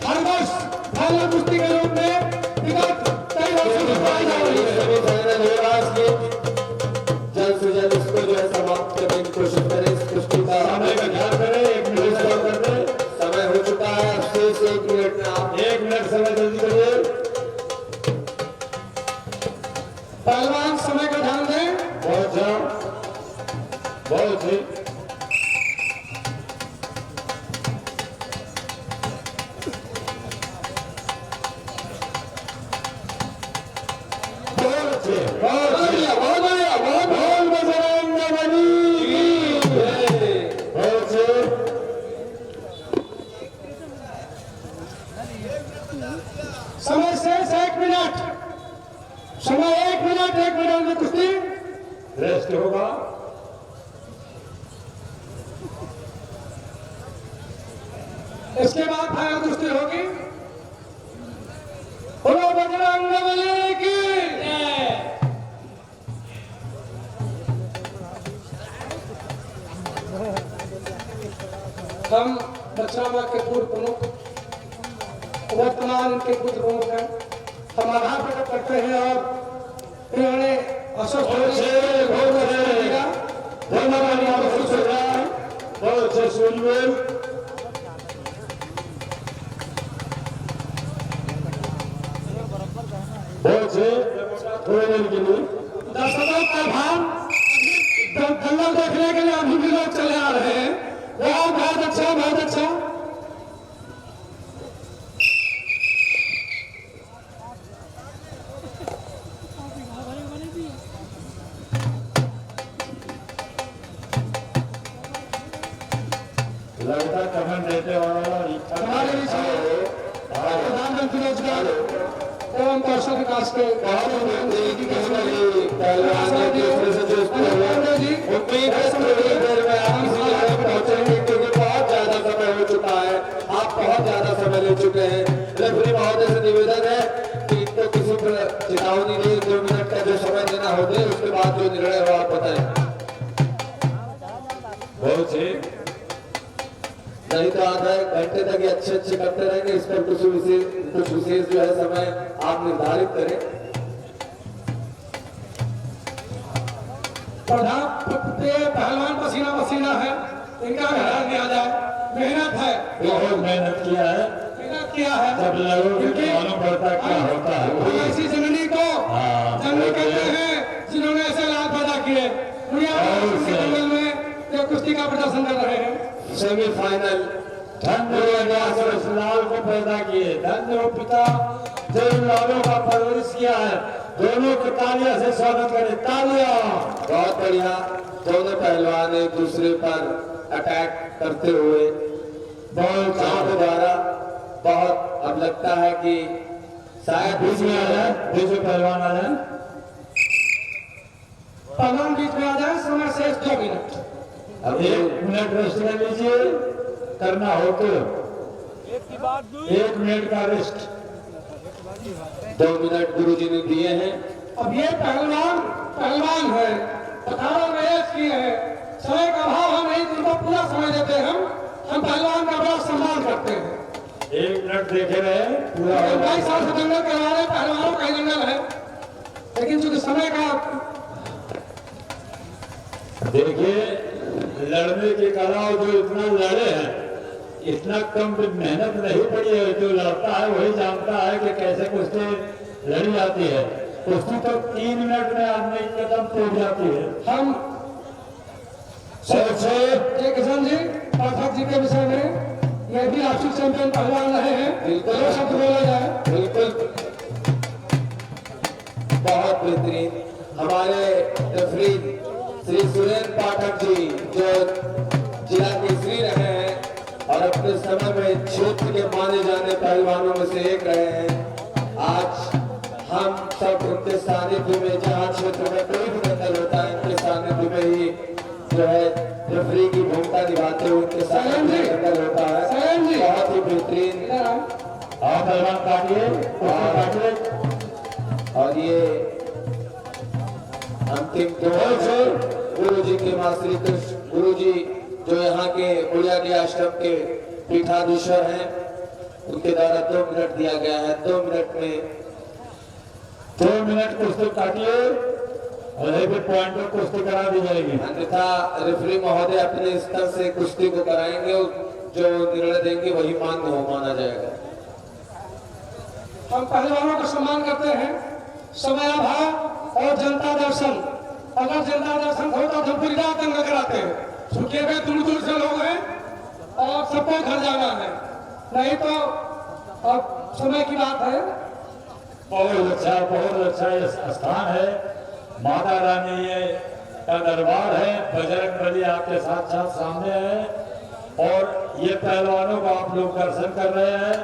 हर वर्ष फाइनल कुश्ती के रूप में विगत कई वर्षों से कराई जा रही है। सभी फाइनल हो रहा है। इसकी जल्द से जल्द इसको जो है समाप्त करने की कोशिश करें। इस कुश्ती का समय का ध्यान करें। 1 मिनट से कर दे। समय हो चुका है। अब शेष 1 मिनट में आप 1 मिनट समय जल्दी करिए। पहलवान समय का ध्यान दें। बहुत अच्छा। बहुत अच्छे। बहुत अच्छे। बहुत बढ़िया। बहुत बढ़िया। बहुत बहुत बजरंगबली की जय। बहुत अच्छे। समय शेष 1 मिनट। समय 1 मिनट। 1 मिनट में कुश्ती रेस्ट होगा। इसके बाद फाइनल कुश्ती होगी। बोलो बजरंगबली की जय। हम दक्षिणाबाद के पूर्व प्रमुख वर्तमान इनके पूर्व प्रमुख हैं। हम आभार प्रकट करते हैं और इन्होंने अस्वस्थ होने से बहुत अच्छा दिया। धन्यवाद। यहाँ खुश हो रहा है। बहुत अच्छे सूर्यवीर। बहुत अच्छे। थोड़े देर के लिए दर्शकों का भाव दंगल देखने के लिए अभी भी लोग चले आ रहे हैं। बहुत बहुत अच्छा, बहुत अच्छा। लगता कमन देते वाला हमारे बीच में प्रधानमंत्री रोजगार एवं कौशल विकास के उम्मीद है थोड़ी देर में आप इसी जगह पहुंचेंगे क्योंकि बहुत ज्यादा समय हो चुका है। आप बहुत ज्यादा समय ले चुके हैं। रेफरी महोदय से निवेदन है कि इनको किसी पर चेतावनी नहीं, 2 मिनट का जो समय देना रवाना होते हैं, उसके बाद जो निर्णय हो आप बताएं। बहुत से नहीं तो आधा एक घंटे तक ये अच्छे करते रहेंगे। इस पर कुछ विशेष जो है समय आप निर्धारित करें। पहलवान पसीना पसीना है, इनका घर में आ जाए। मेहनत है, बहुत मेहनत किया है, मेहनत किया है। जब लगोगे तो मालूम पड़ता क्या होता है। हम ऐसी जननी को हाँ, जननी कहते हैं जिन्होंने ऐसे लाभ पैदा किए। दुनिया जंगल में जो कुश्ती का प्रदर्शन कर रहे हैं। सेमीफाइनल धन्य हो लाल को पैदा किए, धन्य हो पिता जो इन लालों का परवरिश किया है। दोनों को तालियां से स्वागत करें, तालियां। बहुत बढ़िया। दोनों पहलवान एक दूसरे पर अटैक करते हुए बहुत चाँद द्वारा बहुत अब लगता है कि शायद बीच में आ जाए, बीच में पहलवान आ जाए, पहलवान बीच में आ जाए। समय से 2 मिनट। अब 1 मिनट रेस्ट ले लीजिए, करना हो तो 1 मिनट का रेस्ट। 2 मिनट गुरुजी ने दिए हैं। अब ये पहलवान है, 18 मैच किए हैं। समय का अभाव है, नहीं उनको पूरा समय देते हैं। हम पहलवान का बड़ा सम्मान करते हैं। 1 मिनट देखे रहे पूरा। 22 साल से दंगल करवा रहे पहलवानों का ही दंगल है, लेकिन चूंकि समय का देखिए लड़ने की कला जो इतना लड़े हैं, इतना कम मेहनत नहीं पड़ी है। जो लड़ता है वही जानता है कि कैसे कुश्ती लड़ी जाती है। कुश्ती तो 3 मिनट में आदमी कदम टूट जाती है। हम जय किशन जी पाठक जी के विषय में, ये भी राष्ट्रीय चैंपियन पहलवान रहे हैं। बिल्कुल। दो शब्द बोला जाए। बिल्कुल बहुत बेहतरीन। हमारे रेफरी श्री सुरेंद्र पाठक जी जो जिला केसरी रहे हैं और अपने समय में क्षेत्र के माने जाने पहलवानों में से एक रहे हैं। आज हम सब उनके सानिध्य में, जहाँ क्षेत्र में कोई भी दंगल होता है, उनके सानिध्य में ही जो है रेफरी की भूमिका निभाते हुए उनके सानिध्य में दंगल होता है। बहुत ही बेहतरीन। आप पहलवान काटिए। और ये अंतिम दौर से गुरु जी के मां श्री कृष्ण गुरु जी जो यहाँ के उड़ियाडी आश्रम के पीठाधीश्वर हैं, उनके द्वारा 2 मिनट दिया गया है। 2 मिनट में 2 मिनट कुश्ती काटिए और एक पॉइंट पर कुश्ती करा दी जाएगी। अन्यथा रेफरी महोदय अपने स्तर से कुश्ती को कराएंगे और जो निर्णय देंगे वही मान्य हो माना जाएगा। हम पहलवानों का सम्मान करते हैं। समय अभाव और जनता दर्शन, अगर जनता दर्शन होता तो पूरी रात दंगल कराते हैं। छुट्टियों में दूर से लोग हैं और सबको घर जाना है, नहीं तो अब समय की बात है। बहुत अच्छा ये स्थान है। माता रानी ये का दरबार है। बजरंग बली आपके साथ साथ सामने है और ये पहलवानों को आप लोग दर्शन कर रहे हैं।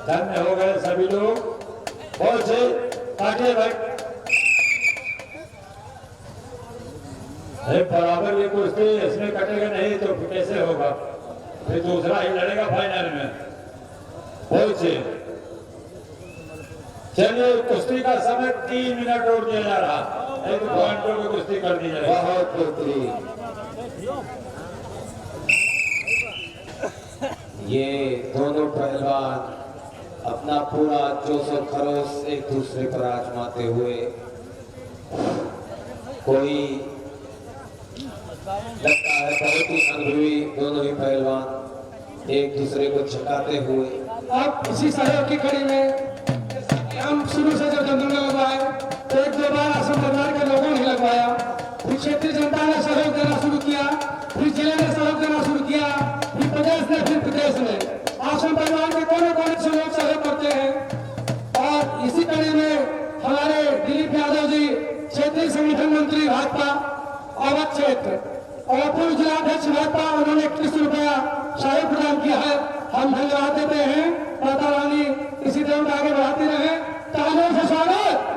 धन्य हो गए सभी लोग। बहुत से काटिए भाई। बराबर ये कुश्ती इसमें कटेगा नहीं तो कैसे होगा? फिर दूसरा ही लड़ेगा फाइनल में। बहुत से चलिए कुश्ती का समय 3 मिनट और दिया जा रहा, एक पॉइंटों की कुश्ती कर दी जाए। बहुत बेहतरीन। ये दोनों पहलवान अपना पूरा जोश और खरोश एक दूसरे पर आजमाते हुए, कोई लगता है बहुत ही अनुभवी दोनों ही पहलवान एक दूसरे को झुकाते हुए। अब इसी सहयोग की कड़ी में हम शुरू से जब दंगल लगवाए तो 1-2 बार असम बाजार के लोगों ने लगवाया, फिर क्षेत्रीय जनता ने सहयोग देना शुरू किया, फिर जिले ने सहयोग देना शुरू किया, फिर प्रदेश ने, फिर प्रदेश ने। आश्रम परिवार के कोने कोने से लोग सहयोग करते हैं। और इसी कड़ी में हमारे दिलीप यादव जी क्षेत्रीय संगठन मंत्री भाजपा अवध क्षेत्र और पूर्व जिलाध्यक्ष भाजपा, उन्होंने 21 रुपया सहयोग प्रदान किया है। हम धन्यवाद देते हैं। माता रानी इसी तरह आगे बढ़ाती रहे। तालियों से स्वागत।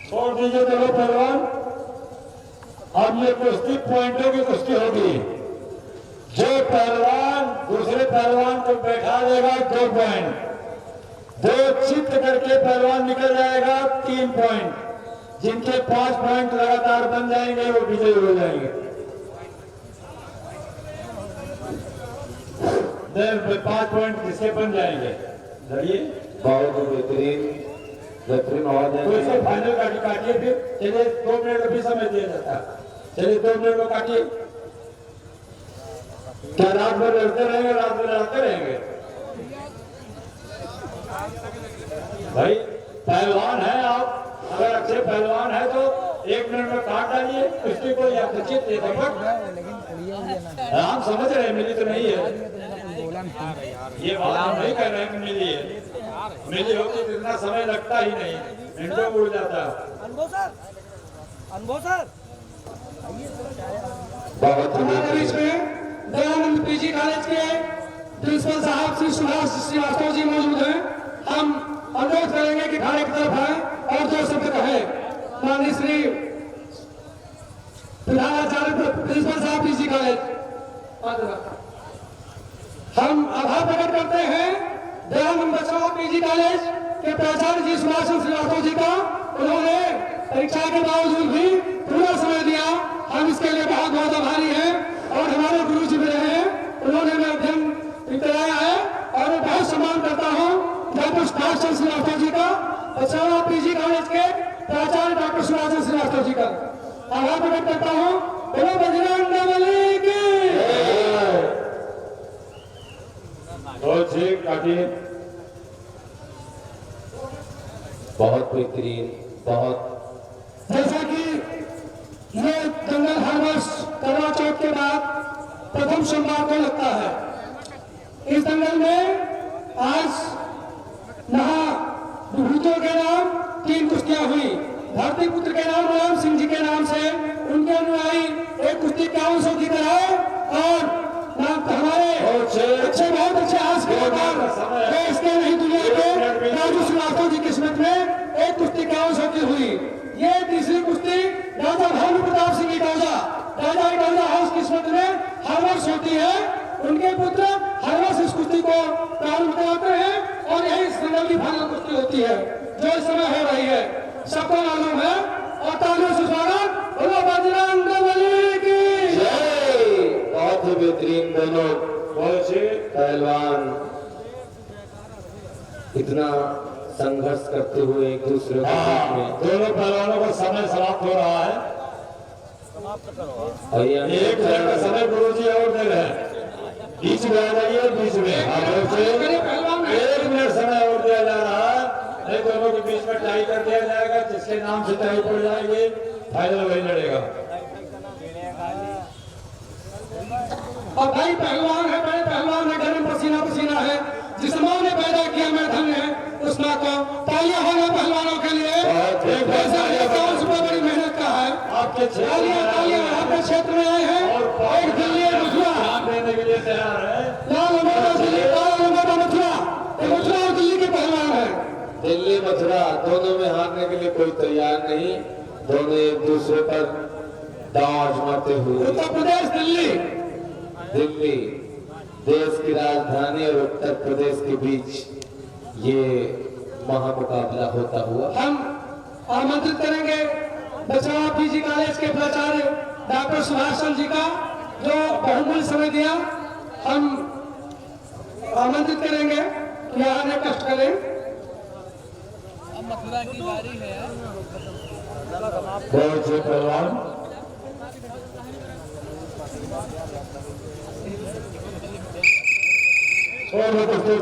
छोड़ दीजिए दोनों पहलवान। अब ये कुश्ती पॉइंटों की कुश्ती होगी। जो पहलवान दूसरे पहलवान को बैठा देगा 2 पॉइंट, जो चित्त करके पहलवान निकल जाएगा 3 पॉइंट, जिनके 5 पॉइंट लगातार बन जाएंगे वो विजयी हो जाएंगे। 5 पॉइंट जिसके बन जाएंगे लड़िए। बहुत बेहतरीन रेफरी महोदय तो इसे फाइनल काटिए फिर। चलिए 2 मिनट का भी समय दिया जाता है। चलिए 2 मिनट में काटिए। क्या रात भर लड़ते रहेंगे, रात भर लड़ते रहेंगे? भाई पहलवान है आप, अगर अच्छे पहलवान है तो 1 मिनट में काट डालिए। कुश्ती को या खचित दे देंगे। हम समझ रहे हैं मिली तो नहीं है, ये बात हम नहीं कह रहे हैं कि मिली है। मिली होती तो इतना समय लगता ही नहीं, मिनटों में उड़ जाता। अनुभव सर बहुत हमारे बीच में दयानंद पीजी कॉलेज के प्रिंसिपल साहब श्री सुभाष श्रीवास्तव जी मौजूद हैं। हम अनुरोध करेंगे कि खाने की तरफ आए और 2 शब्द कहे। माननीय श्री प्रधानाचार्य प्रिंसिपल साहब पीजी कॉलेज, हम आभार प्रकट करते हैं दयानंद बचाओ पीजी कॉलेज के प्राचार्य जी सुभाष श्रीवास्तव जी का। उन्होंने परीक्षा के बावजूद भी पूरा समय दिया, हम इसके लिए बहुत बहुत आभारी हैं। और हमारे गुरु जी भी रहे हैं, उन्होंने हमें अध्ययन कराया है और मैं बहुत सम्मान करता हूँ डॉक्टर सुभाष चंद्र श्रीवास्तव जी का, बचाओ पीजी कॉलेज के प्राचार्य डॉक्टर सुभाष चंद्र श्रीवास्तव जी का आभार प्रकट करता हूँ। बोलो बजरंगबली की। काटिए। बहुत बेहतरीन, बहुत जैसा कि ये दंगल हर वर्ष करवा चौथ के बाद प्रथम सोमवार को लगता है। इस दंगल में आज महाभूतों के नाम 3 कुश्तियां हुई। धरती पुत्र के नाम मुलायम सिंह जी के नाम से उनके अनुयायी एक कुश्ती 51 की कराए और हमारे अच्छे बहुत अच्छे आज के देश के नहीं दुनिया के राजू श्रीवास्तव जी किस्मत में एक कुश्ती 51 की हुई। ये तीसरी कुश्ती राजा भानु प्रताप सिंह इटौजा, राजा इटौजा हाउस किस्मत में हर वर्ष होती है। उनके पुत्र हर वर्ष इस कुश्ती को प्रारंभ कराते हैं और यही इस दंगल की फाइनल कुश्ती होती है जो इस समय हो रही है, सबको मालूम है। और तालियों से स्वागत, बोलो बजरंगबली की जय। बहुत ही बेहतरीन दोनों पहलवान इतना संघर्ष करते हुए एक दूसरे के बीच में। दोनों पहलवानों का समय समाप्त हो रहा है। और ये 1 मिनट का समय गुरु जी और दे रहे हैं। बीच में आ जाइए, बीच में 1 मिनट समय और दिया जा रहा है। नहीं दोनों के बीच में टाई कर दिया जाएगा, जिसके नाम से टाई पड़ जाएगी फाइनल वही लड़ेगा। और भाई पहलवान है, बड़े पहलवान है, घर में पसीना पसीना है। जिस माँ ने पैदा किया मैं धन्य है उस माँ को। तालियां होना पहलवानों के लिए। एक पैसा बड़ी मेहनत का है। आपके तालियां आपके क्षेत्र में आए हैं। एक दिल्ली मथुरा देने के लिए तैयार है। लाल दिल्ली, लाल मथुरा, मथुरा और दिल्ली के पहलवान है। दिल्ली मथुरा दोनों में हारने के लिए कोई तैयार नहीं। दोनों एक दूसरे पर दांव आजमाते हुए। उत्तर प्रदेश दिल्ली, दिल्ली देश की राजधानी और उत्तर प्रदेश के बीच ये महामुकाबला होता हुआ हम आमंत्रित करेंगे बचाओ पीजी कॉलेज के प्राचार्य डॉक्टर सुभाष चंद्र जी का जो बहुमूल्य समय दिया। हम आमंत्रित करेंगे कि आने कष्ट करें। मथुरा की बारी है। बहुत से पहलवान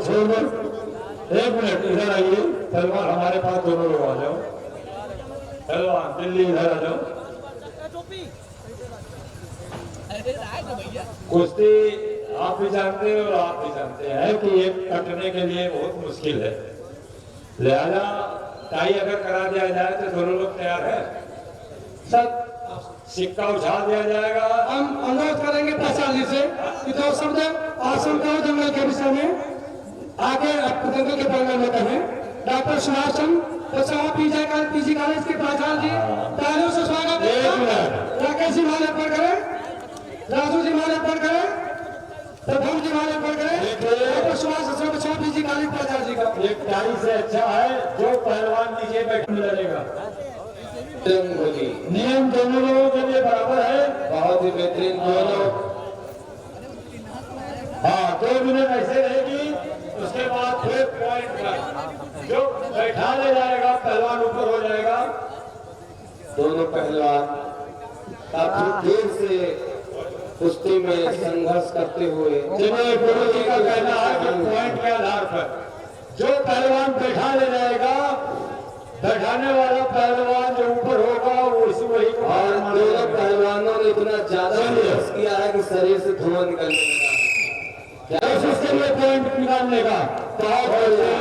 छोड़ दो। 1 मिनट इधर आइए। पहलवान हमारे पास दोनों लोग आ जाओ। पहलवान दिल्ली इधर आ जाओ। कुश्ती आप भी जानते हैं और आप भी जानते हैं कि ये कटने के लिए बहुत मुश्किल है। लिहाजा टाई अगर करा दिया जाए तो दोनों लोग तैयार है। सब सिक्का उछाल दिया जाएगा। हम अनुरोध करेंगे प्राचार्य जी से कि 2 शब्द आसन करो दंगल के विषय में आगे दंगल के परिणाम में कहें। डॉक्टर सुभाष चंद्र बचाओ पीजी कॉलेज के प्राचार्य जी, तालियों से स्वागत है। राकेश जी माल्यार्पण करें, राजू जी माल्यार्पण करें। प्रथम जी वाले पर करें और सुभाष चौधरी जी काली प्रचार जी का। एक टाई से अच्छा है जो पहलवान नीचे बैठने लगेगा। होगी नियम दोनों लोगों के लिए बराबर है। बहुत ही बेहतरीन दोनों। हाँ 2 मिनट ऐसे रहेगी, उसके बाद फिर पॉइंट पर जो बैठा ले जाएगा पहलवान ऊपर हो जाएगा। दोनों पहलवान काफी देर से कुश्ती में संघर्ष करते हुए जिन्हें गुरु जी का कहना है कि पॉइंट के आधार पर जो पहलवान बैठा ले जाएगा, बैठाने वाला पहलवान जो ऊपर होगा वो इसी वही को और दोनों पहलवानों ने इतना ज्यादा संघर्ष किया है कि शरीर से धुआं निकलने लगा। उसके लिए पॉइंट निकालने का बहुत बढ़िया।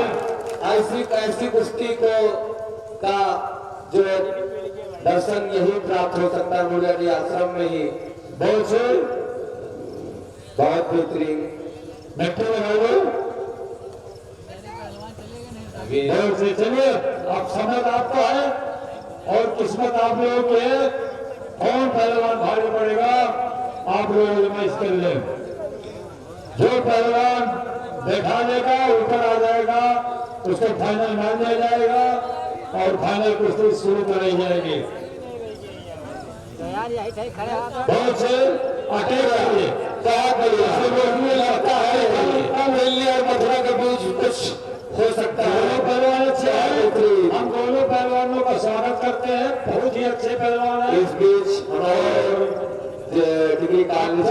ऐसी कुश्ती को का जो दर्शन यही प्राप्त हो सकता है मुर्गा जी आश्रम में ही। बहुत बेहतरीन बैठे लगाओ और से चलिए। अब समय आपका है और किस्मत आप लोगों की है। कौन पहलवान भारी पड़ेगा आप लोग आजमाइश कर ले। जो पहलवान बैठा लेगा ऊपर आ जाएगा, उसको फाइनल मान लिया जाएगा और फाइनल कुश्ती शुरू कराई जाएगी। बहुत से अकेला बहुत बढ़िया लगता है। दिल्ली और मथुरा के बीच कुछ हो सकता है। दोनों पहलवान अच्छे हैं, हम दोनों पहलवानों का स्वागत करते हैं। बहुत ही अच्छे पहलवान हैं। इस बीच हमारे डिग्री कॉलेज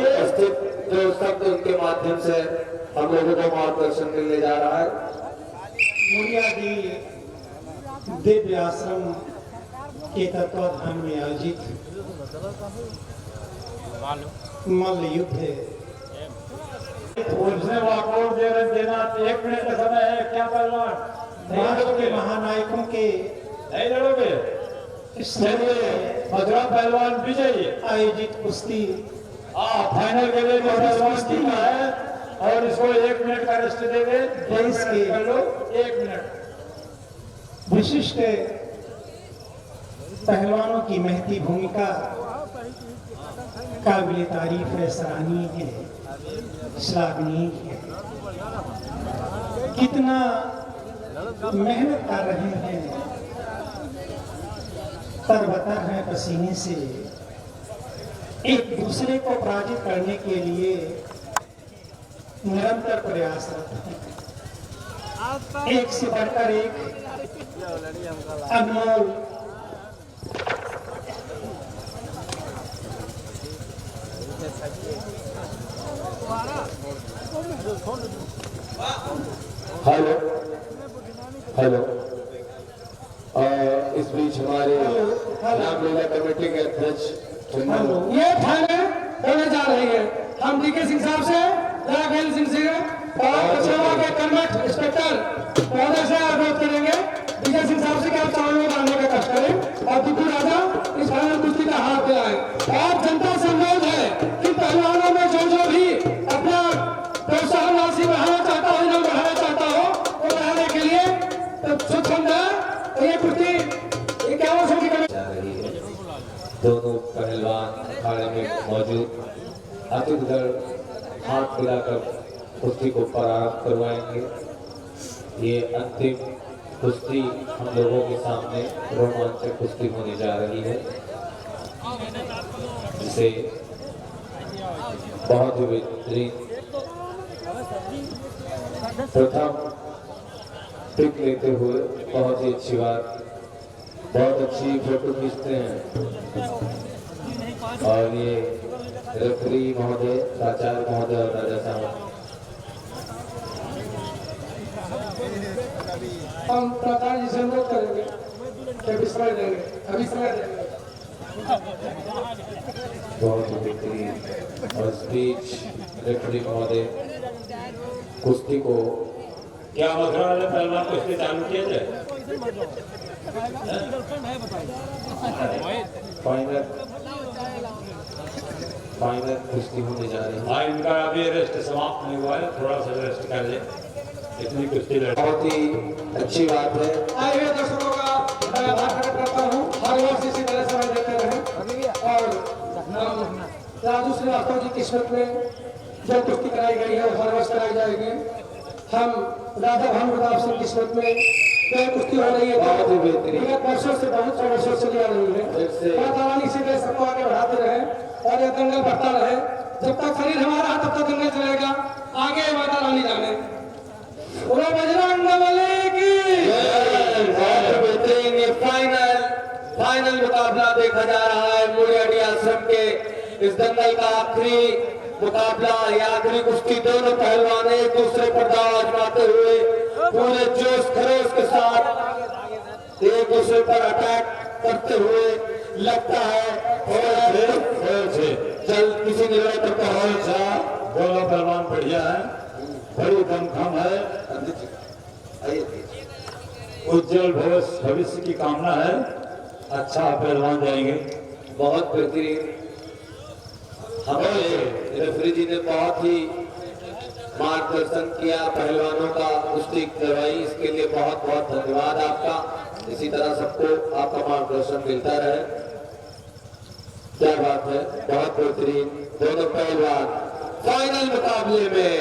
उपस्थित जो शब्द उनके माध्यम से हम लोगों को मार्गदर्शन मिलने जा रहा है। मुनिया जी दिव्य आश्रम के तत्वाधान में आयोजित मल्ल युद्ध है। उसने वॉकआउट देना 1 मिनट का समय है। क्या पहलवान राष्ट्र के महानायकों के नहीं लड़ोगे? चलिए मथुरा पहलवान विजयी आयोजित कुश्ती फाइनल के लिए जो पहलवान जीता है और इसको 1 मिनट का रेस्ट दे दे। 23 के कर लो 1 मिनट। विशिष्ट पहलवानों की महती भूमिका काबिल तारीफ है, सराहनीय है, श्लाघनीय है। कितना मेहनत कर रहे हैं, तरबतर है पसीने से, एक दूसरे को पराजित करने के लिए निरंतर प्रयासरत हैं। एक से बढ़कर एक अनमोल हेलो हेलो। इस बीच हमारे रामलीला कमेटी के अध्यक्ष ये फाइनल होने जा रही है। हम डीके सिंह साहब से, राघेल सिंह से और कचरवा के कन्वर्ट इंस्पेक्टर महोदय से अनुरोध करेंगे डीके सिंह साहब से कि आप चावल में डालने का कष्ट करें और टिप्पू राजा इस फाइनल कुश्ती का हाथ दिलाएं। और जनता से अनुरोध है कि पहलवानों में जो भी अपना प्रोत्साहन राशि बढ़ाना चाहता हो, इनाम बढ़ाना चाहता हो, तो बढ़ाने के लिए सक्षम है। ये कुश्ती 51 की कमेटी जा रही है। दोनों पहलवान अखाड़े में मौजूद अतिथिगण हाथ मिलाकर कुश्ती को प्रारंभ करवाएंगे। ये अंतिम कुश्ती हम लोगों के सामने रोमांचक कुश्ती होने जा रही है, जिसे बहुत ही बेहतरीन प्रथम पिक लेते हुए बहुत ही अच्छी बात, बहुत अच्छी फोटो खींचते हैं। और ये रेफरी महोदय, प्राचार्य महोदय और राजा साहब हम प्रधान जी से अनुरोध करेंगे कि विश्राम देंगे, अभी समय देंगे। बहुत ही बेहतरीन। और इस बीच रेफरी महोदय कुश्ती को क्या मथुरा वाले पहलवान कुश्ती चालू किए थे? फाइनल कुश्ती होने जा रही है। हाँ, इनका अभी रेस्ट समाप्त नहीं हुआ है, थोड़ा सा रेस्ट कर ले। इतनी कुश्ती लड़ बहुत ही अच्छी बात है। आए हुए दर्शकों का मैं आभार प्रकट करता हूँ। हर वर्ष इसी तरह समय देते रहे और राजू श्रीवास्तव जी किस्मत में जो कुश्ती कराई गई है वो हर वर्ष कराई जाएगी। हम राजा भानु प्रताप सिंह किस्मत में जो कुश्ती हो रही है बहुत ही बेहतरीन। विगत वर्षों से बहुत सौ वर्षों चली आ रही है। माता रानी से देश सबको आगे बढ़ाते रहे और यह दंगल बढ़ता रहे। जब तक शरीर हमारा है तब तक दंगल चलेगा, आगे माता रानी जाने। बोलो बजरंगबली की बेहतरीन। ये फाइनल मुकाबला देखा जा रहा है मुड़ियाडी आश्रम के इस दंगल का आखिरी मुकाबला। ये आखिरी कुश्ती दोनों पहलवान एक दूसरे पर दांव आजमाते हुए पूरे जोश खरोश के साथ एक दूसरे पर अटैक करते हुए लगता है। चल किसी ने दोनों पहलवान बढ़िया है, बड़ी दमखम है, उज्जवल भविष्य की कामना है। अच्छा पहलवान जाएंगे। बहुत बेहतरीन। हमें रेफरी जी ने बहुत ही मार्गदर्शन किया, पहलवानों का कुश्ती करवाई, इसके लिए बहुत बहुत धन्यवाद आपका। इसी तरह सबको आपका मार्गदर्शन मिलता रहे। क्या बात है, बहुत बेहतरीन। दोनों पहलवान फाइनल मुकाबले में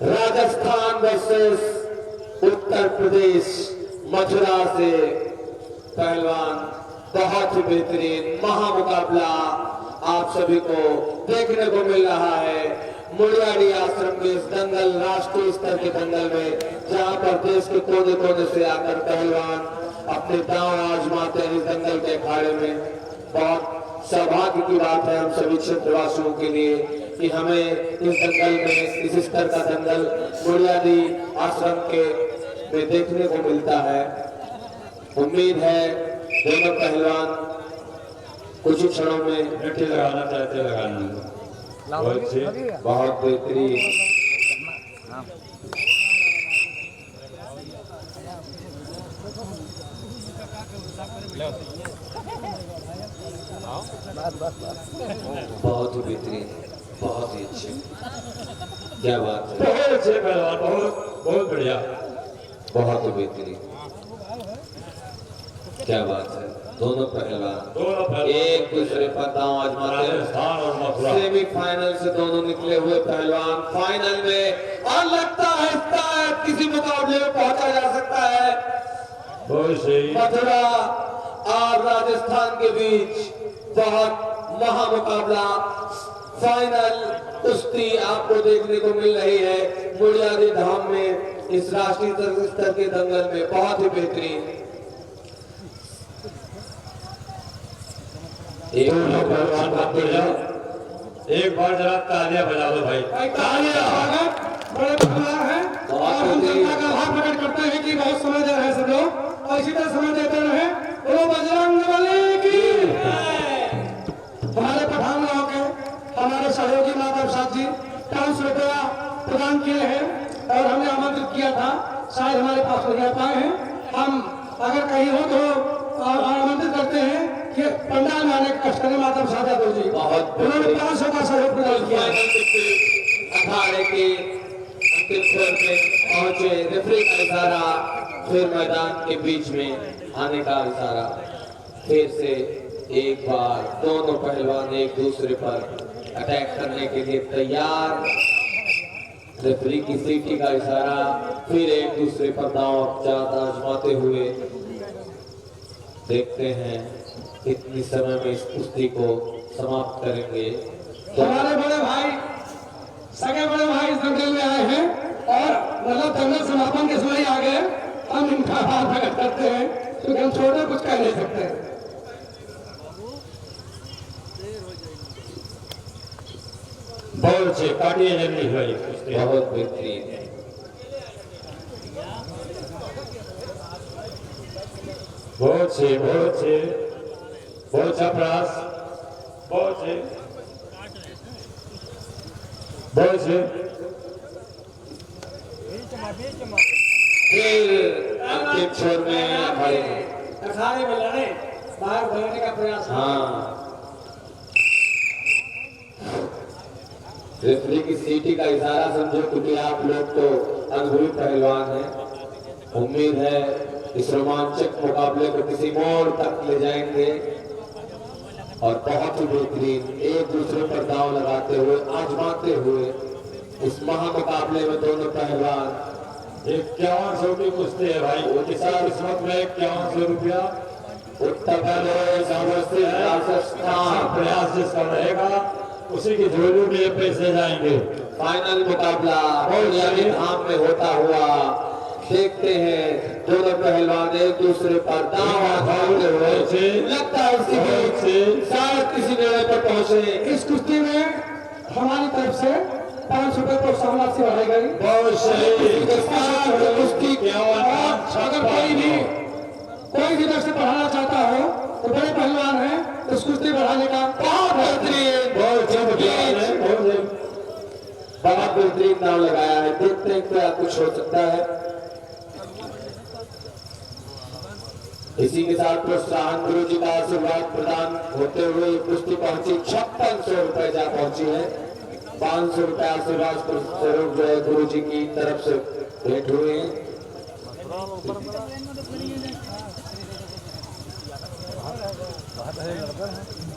राजस्थान वर्सेस उत्तर प्रदेश मथुरा से पहलवान। बहुत ही बेहतरीन महामुकाबला आप सभी को देखने को मिल रहा है मुड़ियाडी आश्रम के इस दंगल, राष्ट्रीय स्तर के दंगल में, जहां पर देश के कोने कोने से आकर पहलवान अपने दांव आजमाते हैं इस दंगल के अखाड़े में। बहुत सौभाग्य की बात है हम सभी क्षेत्रवासियों के लिए कि हमें इस दंगल में, इस स्तर का दंगल मुड़ियाडी आश्रम के में देखने को मिलता है। उम्मीद है दोनों पहलवान कुछ ही क्षणों में मिट्टी लगाना चाहते लगाना। बहुत बेहतरीन। बहुत ही बेहतरीन, बहुत ही अच्छे। क्या बात है, बहुत अच्छे पहलवान, बहुत बहुत बढ़िया, बहुत ही बेहतरीन। क्या बात है, दोनों पहलवान एक दूसरे पर दांव आजमाते हैं। राजस्थान और मथुरा सेमीफाइनल से दोनों निकले हुए पहलवान फाइनल में, और लगता है किसी मुकाबले में पहुंचा जा सकता है। बहुत सही। मथुरा और राजस्थान के बीच बहुत महामुकाबला फाइनल कुश्ती आपको देखने को मिल रही है मुड़ियाडी धाम में इस राष्ट्रीय स्तर के दंगल में। बहुत ही बेहतरीन। दोनों पहलवान बहुत बढ़िया। एक बार जरा तालियां बजा दो भाई। तालियां बड़े पहलवान हैं और हम जनता का आभार प्रकट करते हैं कि बहुत समय दे रहे हैं सब लोग, और इसी तरह समय देते रहे। बोलो बजरंगबली की। हमारे पठान गांव के हमारे सहयोगी माता प्रसाद जी 500 रुपया प्रदान किए हैं और हमें आमंत्रित किया था, शायद हमारे पास नहीं आ पाए हैं। हम अगर कहीं हो तो आमंत्रित करते हैं कि पंडाल में आने का कष्ट करें। माता प्रसाद यादव जी उन्होंने 500 का सहयोग प्रदान किया। अखाड़े के अंतिम छोर पे पहुंचे, रेफरी का इशारा, फिर मैदान के बीच में आने का इशारा। फिर से एक बार दोनों पहलवान एक दूसरे पर अटैक करने के लिए तैयार। रेफरी की सीटी का इशारा, फिर एक दूसरे पर दांव आजमाते हुए। देखते हैं कितनी समय में इस कुश्ती को समाप्त करेंगे। हमारे बड़े भाई, सगे बड़े भाई इस दंगल में आए हैं और मतलब दंगल समापन के समय आ गए। हम इनका आभार प्रकट करते हैं क्योंकि हम छोटे कुछ कह नहीं सकते। बहुत अच्छे, काटिए जल्दी भाई। बहुत बेहतरीन। बहुत से बहुत से बहुत सा प्रयास, बहुत से बहुत से। फिर अंतिम छोर में हमारे अखाड़े में लड़े, बाहर भगाने का प्रयास। हाँ, रेफरी की सीटी का इशारा समझो क्योंकि आप लोग तो अनुभवी पहलवान हैं। उम्मीद है इस रोमांचक मुकाबले को किसी मोड़ तक ले जाएंगे। और बहुत ही बेहतरीन एक दूसरे पर दांव लगाते हुए आजमाते हुए इस महामुकाबले में दोनों पहलवान 5100 की कुश्ती है भाई। किस्मत में 5100 रुपया उत्तर प्रदेश राजस्थान प्रयास जिसका रहेगा उसी की झोली में ये पैसे जाएंगे। फाइनल मुकाबला बुनियादी धाम में होता हुआ देखते हैं दोनों पहलवान एक दूसरे पर दांव आजमाते हुए लगता है इसी बीच शायद किसी निर्णय पर पहुंचे। इस कुश्ती में हमारी तरफ से 500 रुपए प्रोत्साहन राशि बढ़ाई गई। बहुत सही। कुश्ती अगर कोई भी दर्शक बढ़ाना चाहता हो तो बड़े पहलवान हैं तो इस कुश्ती बढ़ाने का बहुत बेहतरीन बहुत बेहतरीन नाम लगाया है। देखते हैं क्या कुछ हो सकता है। इसी के साथ प्रोत्साहन गुरु जी का आशीर्वाद प्रदान होते हुए कुश्ती पहुंची 5600 रुपए जा पहुंची है। 500 रुपए आशीर्वाद स्वरूप जो है गुरु जी की तरफ से भेंट हुए हैं।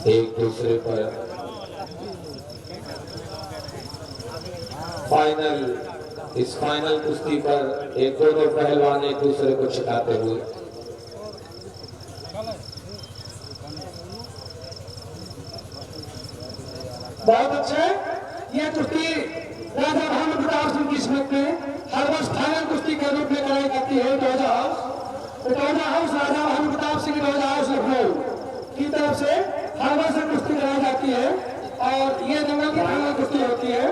एक दूसरे पर इस फाइनल कुश्ती पर एक दोनों पहलवान एक दूसरे को छिकाते हुए बहुत अच्छे। यह कुश्ती राजा भानु प्रताप सिंह की स्मृति में हर वर्ष फाइनल कुश्ती के रूप में कराई जाती है। टोजा हाउस राजा भानु प्रताप सिंह टोजा हाउस लखनऊ की तरफ से हर वर्ष कुश्ती कराई जाती है और ये दंगल की फाइनल कुश्ती होती है।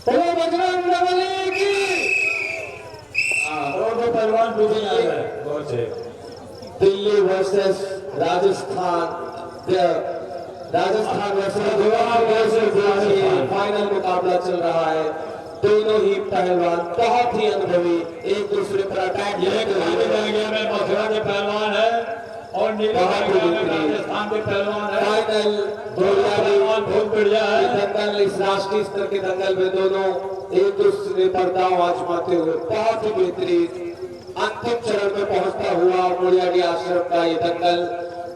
बोलो बजरंगबली की। दोनों पहलवान डूबे आ गए। बहुत सही। Delhi versus Rajasthan versus final मुकाबला चल रहा है। दोनों ही पहलवान बहुत ही अनुभवी एक दूसरे पर अटैक में मथुरा के पहलवान है और राजस्थान के पहलवान है। फाइनल बहुत बढ़िया है। दंगल इस राष्ट्रीय स्तर के दंगल में दोनों एक दूसरे पर दांव आजमाते हुए बहुत ही बेहतरीन अंतिम चरण में पहुंचता हुआ मुड़ियाडी आश्रम का ये दंगल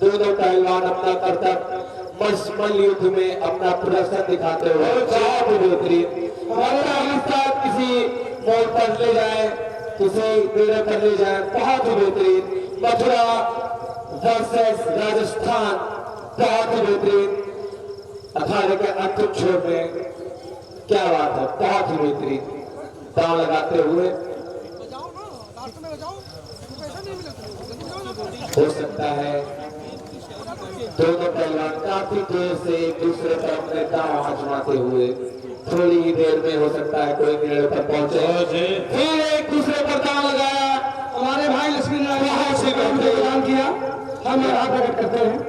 दोनों पहलवान अपना कर्तव्य मशमल युद्ध में अपना प्रदर्शन दिखाते हुए बहुत ही बेहतरीन किसी मोड़ पर ले जाए किसी निर्णय पर ले जाए बहुत ही बेहतरीन। मथुरा वर्सेस राजस्थान बहुत ही बेहतरीन अखाड़े के अंतिम छोर में क्या बात है बहुत ही बेहतरीन दांव लगाते हुए हो सकता है दोनों पहलवान काफी देर से एक दूसरे पर अपने दांव आजमाते हुए थोड़ी ही देर में हो सकता है कोई निर्णय पर पहुंचे। फिर एक दूसरे पर दांव लगाया हमारे भाई लक्ष्मी नारायण से ऐलान किया। हम आभार प्रकट करते हैं।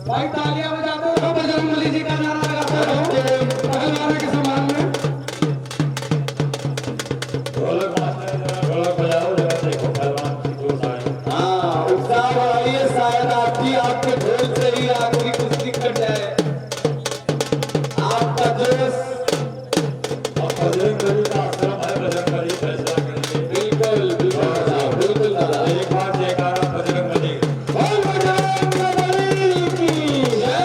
भाई तालियां बजाते हो बजरंगबली जी का नारा लगाते रहो पहलवानों के सम्मान में। ढोलक बजाओ जरा देखो पहलवान की जोश आए। हाँ उत्साह बढ़ाइए शायद आपके ढोल से ही आखिरी कुश्ती कट जाए। आपका जोश और बजरंगबली का आश्रम है। बजरंगबली फैसला करेंगे। बिल्कुल बिल्कुल बिल्कुल दादा। एक बार जयकारा बजरंगबली। बजरंगबली की जय।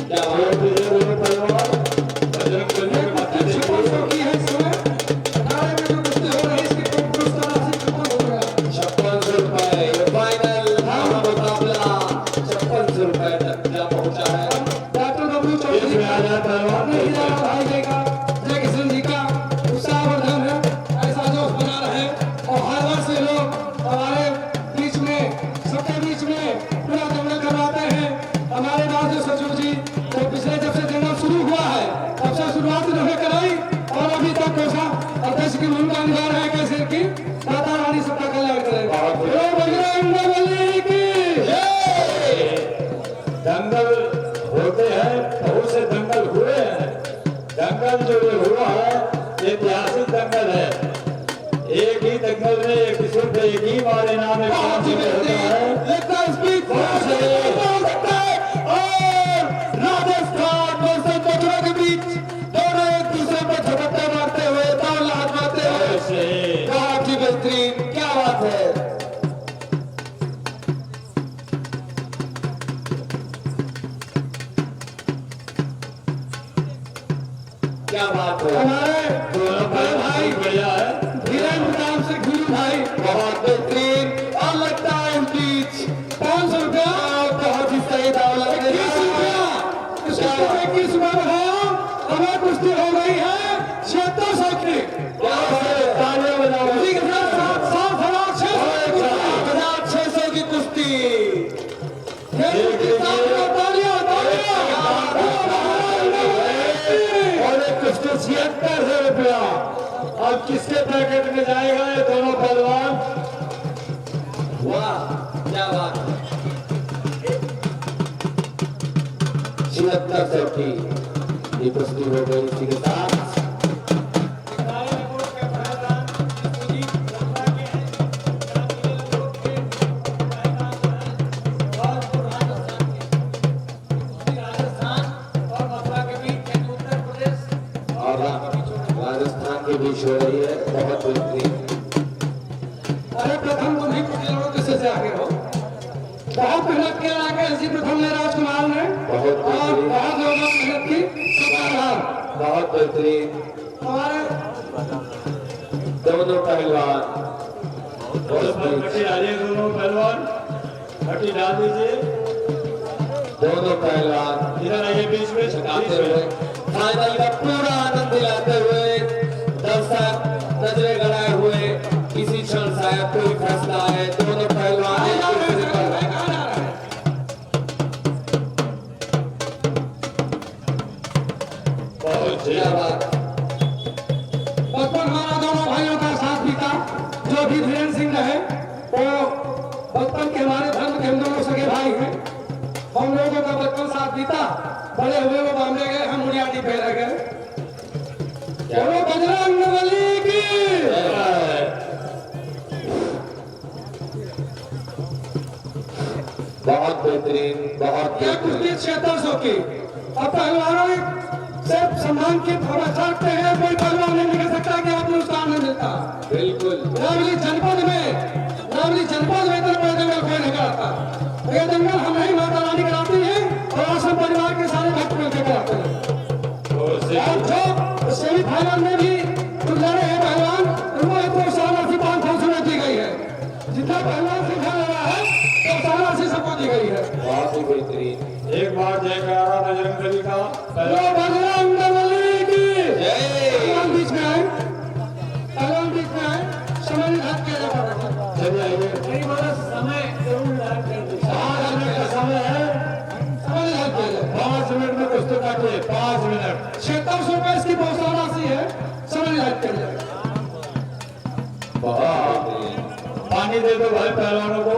क्या बात है? दंगल होते हैं बहुत से दंगल हुए हैं। दंगल जो ये हुआ है ऐतिहासिक दंगल है। एक ही दंगल में सिर्फ एक ही बार इनाम होता है। क्या बात है, हमारे दोनों बड़े भाई बढ़िया है। धीरेन्द्र राम से गुरु भाई बहुत बेहतरीन और लगता है बीच 500 रुपया, बहुत ही सही दाव लग 21 रुपया, इसको 21 रुपया बढ़ाया, हमें कुश्ती हो गई है 7600 की। तालियां बजाओ। उसी के साथ 7,600 की कुश्ती। ये कुश्ती तालियां, और एक कुश्ती 76,000 रुपया। अब किसके पैकेट में जाएगा ये दोनों पहलवान? वाह क्या बात है। 7600 की ये कुश्ती हो गई। इसी के साथ और राजस्थान के बीच हो रही है बहुत बेहतरीन। अरे प्रथम तुम ही कुश्ती लड़ो, किससे से आगे हो। बहुत मेहनत किया आगे इसी प्रथम ने राजकुमार ने, बहुत और बेहतरीन। बहुत लोगों ने मेहनत की। शुक्रिया बहुत बेहतरीन हमारे दोनों पहलवान। मट्टी डालिए दोनों पहलवान, मट्टी डाल दीजिए। दोनों पहलवान इधर आइए बीच में, छकाते हुए फाइनल का पूरा आनंद दिलाते हुए, दर्शक नजरें गड़ाए हुए, किसी क्षण शायद कोई फैसला है। दोनों पहलवान एक दूसरे पर बहुत क्या बात। बचपन हमारा दोनों भाइयों का साथ भी था। जो भी धीरेन्द्र सिंह रहे वो बचपन के हमारे धर्म के हम दोनों सगे भाई हैं। हम लोगों का बचपन साथ बीता, बड़े हुए वो बॉम्बे गए, हम मुड़ियाटी पे रह गए। बोलो बजरंगबली की। बहुत बेहतरीन, बहुत यह बेहतरीन। कुश्ती 7600 की। अब पहलवानों से सम्मान की भावना चाहते हैं। कोई पहलवान नहीं निकल सकता कि आपने उसका आनंद लेता। बिल्कुल रावली जनपद में इतना बड़ा दंगल कोई नहीं कराता। ये दंगल हम नहीं, माता रानी कराती है और आश्रम परिवार के सारे भक्त मिलकर कराते हैं। और जो सेमीफाइनल में भी जो लड़े हैं पहलवान, उनको एक प्रोत्साहन राशि 500 रुपये दी गई है। जितना पहलवान से खेल रहा है प्रोत्साहन राशि सबको दी गई है। बहुत ही बेहतरीन। एक बार जयकारा बजरंगबली का। बोलो बजरंगबली की। जय। पहलवान बीच में आए, पहलवान बीच में आए, समय निर्धारित किया जाता है। चलिए आइए। समय जरूर निर्धारित कर दीजिए। 5 मिनट का समय है, समय निर्धारित किया जाए। 5 मिनट में कुश्ती काटिए, 5 मिनट। 7600 रुपये इसकी प्रोत्साहन राशि है। समय निर्धारित किया जाए। बहुत बेहतरीन। पानी दे दो भाई पहलवानों को,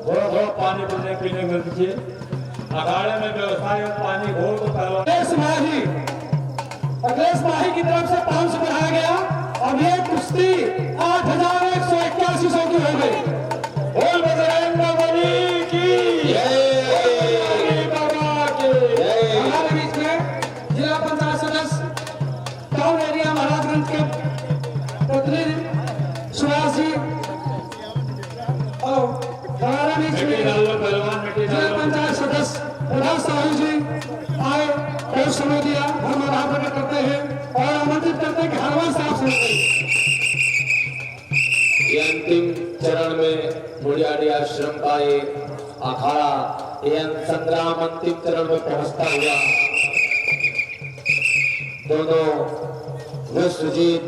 थोड़ा थोड़ा पानी पीने को दीजिए। अखाड़े में व्यवस्था है, पानी घोल तो पहलवान। अखिलेश माही की तरफ से 500 बढ़ाया गया। अब ये कुश्ती 8181 की हो गई। बोल बजरंगबली की जय। बाबा की। हमारे बीच में जिला पंचायत सदस्य टाउन एरिया महाराजगंज के प्रतिनिधि सुभाष जी, और हमारे बीच मिट्टी में डाल लो पहलवान, मिट्टी जिला डाल लो। पंचायत सदस्य प्रभाष साहू जी आए, बहुत समय दिया। हम आभार प्रकट करते हैं और आमंत्रित करते हैं कि हरवंश साहब से ये अंतिम चरण में मुड़ियाडी आश्रम का ये अखाड़ा, ये संग्राम अंतिम चरण में पहुंचता हुआ दोनों विश्वजीत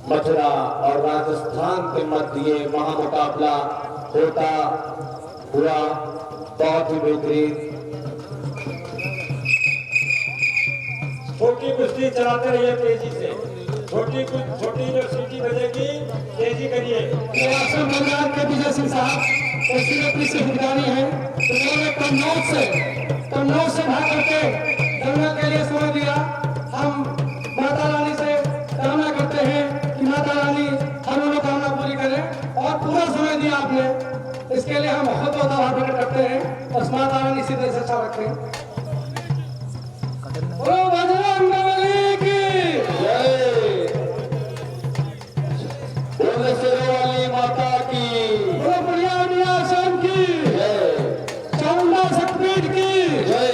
मथुरा और राजस्थान के मध्य ये महामुकाबला होता हुआ। बहुत ही बेहतरीन। छोटी कुश्ती चलाते रहिए तेजी से, छोटी जो सीटी बजेगी तेजी करिए। ये आश्रम पंजाब के विजय सिंह साहब एसपी से हितग्राही हैं। उन्होंने कन्नौज से भाग करके दंगल के लिए समय दिया। हम माता रानी से कामना करते हैं कि माता रानी हर मनोकामना पूरी करे, और पूरा समय दिया आपने, इसके लिए हम बहुत बहुत आभार प्रकट करते हैं। बस माता रानी इसी तरह से अच्छा रखें। बोलो बजरंगबली की। जय। बोले शेरों वाली माता की बोलो बुढ़िया आश्रम की। जय। चामुंडा शक्तिपीठ की। जय।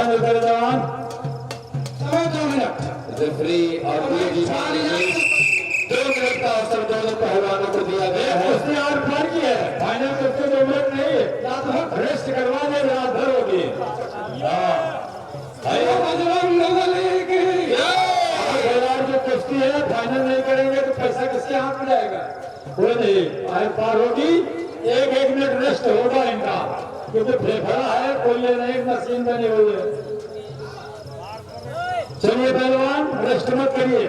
फाइनल करे जवान। समय 2 मिनट। रेफरी और गुरुजी ने 2 मिनट का अवसर दोनों पहलवानों को दिया गया है। उसने और पार किया है, फाइनल तो उसको 2 मिनट नहीं है, रेस्ट करवा दे, रात भर होगी। बजरंग दल की जो कुश्ती है फाइनल नहीं करेंगे तो पैसा किसके हाथ में जाएगा? कोई नहीं, आए पार होगी, 1 मिनट रेस्ट होगा इनका, क्योंकि फेफड़ा है, कोई ये नहीं मशीन बनी हुई है। चलिए पहलवान, रेस्ट मत करिए।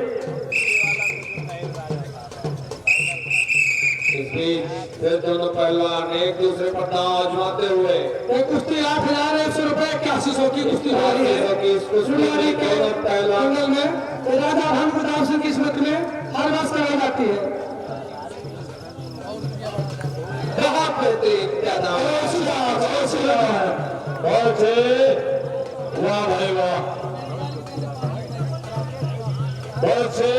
इस बीच फिर दोनों पहलवान एक दूसरे पर दांव आजमाते हुए ये कुश्ती 8,100 रुपए 8100 की कुश्ती हो रही है। इस कुश्ती में दोनों पहलवान जंगल में राजा भान प्रताप सिंह की स्मृति में हर वर्ष कराई जाती है। बहुत बेहतरीन पैदावार। बहुत से वाह भाई वाह, बहुत से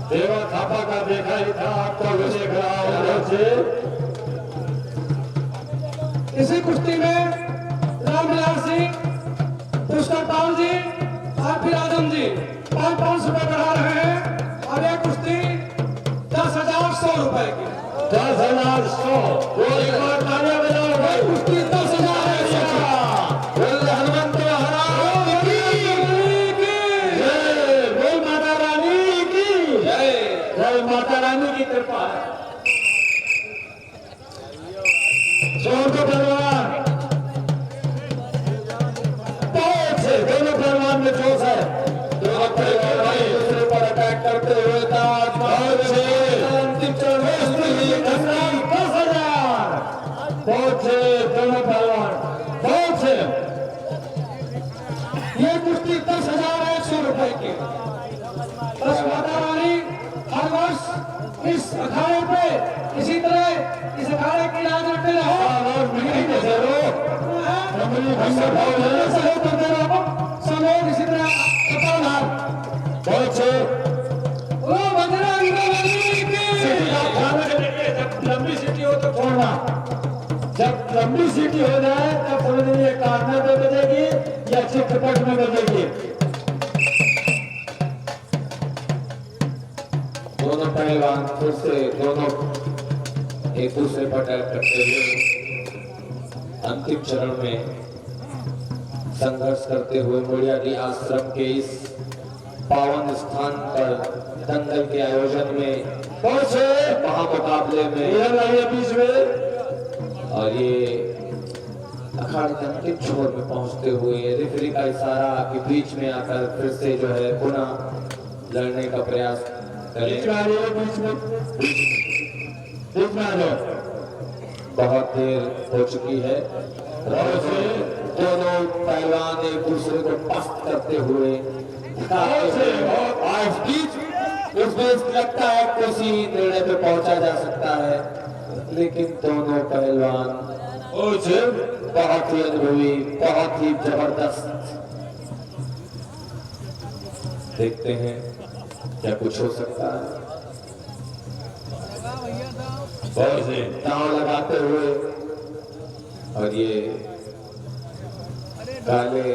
देवा थापा का देखा ही था, आपको भी देख रहा हूं। बहुत से इसी कुश्ती में रामविलास सिंह, पुष्कर पाल जी और फिर आजम जी 500 रुपए बढ़ा रहे हैं। अब यह कुश्ती 10,100 रुपए की। 10,100। एक बार तालियां बजाओ भाई। कुश्ती 10,000 है। हनुमंत महाराज की जय, बोल माता रानी की जय, जय माता रानी की कृपा है। जोर को पहलवान, बहुत से दोनों पहलवान में जोश है। दोनों पहलवान एक दूसरे पर अटैक करते हुए दांव आजमाते हुए अंतिम चरण में 10,000। बहुत से दोनों पहलवान, बहुत से ये कुश्ती 10,100 रुपए की। बस माता रानी हर वर्ष इस अखाड़े पे इसी तरह इस अखाड़े की राज रखते रहो। सहयोग करते रहो, सब लोग इसी तरह कपालधार। बहुत से ओ बजरंग बली की जब लंबी सीटी हो तो छोड़ना, जब लंबी सीटी हो जाए तब समझ लीजिए कार्नर में बजेगी या चित्रपट में बजेगी। दोनों पहलवान फिर से दोनों एक दूसरे पर अटैक करते हुए अंतिम चरण में संघर्ष करते हुए मोरियाडी आश्रम के इस पावन स्थान पर दंगल के आयोजन में बहुत से महामुकाबले में बीच में और ये अखाड़े के अंतिम छोर में पहुंचते हुए रेफरी का इशारा कि बीच में आकर फिर से जो है पुनः लड़ने का प्रयास करें। बीच में आ जाओ, बीच में आ जाओ। बहुत देर हो चुकी है। दोनों पहलवान एक दूसरे को पस्त करते हुए इस बीच लगता है किसी निर्णय पे पहुंचा जा सकता है, लेकिन दोनों पहलवान बहुत ही अनुभवी, बहुत ही जबरदस्त। देखते हैं क्या कुछ हो सकता है। बहुत से दांव लगाते हुए और ये काले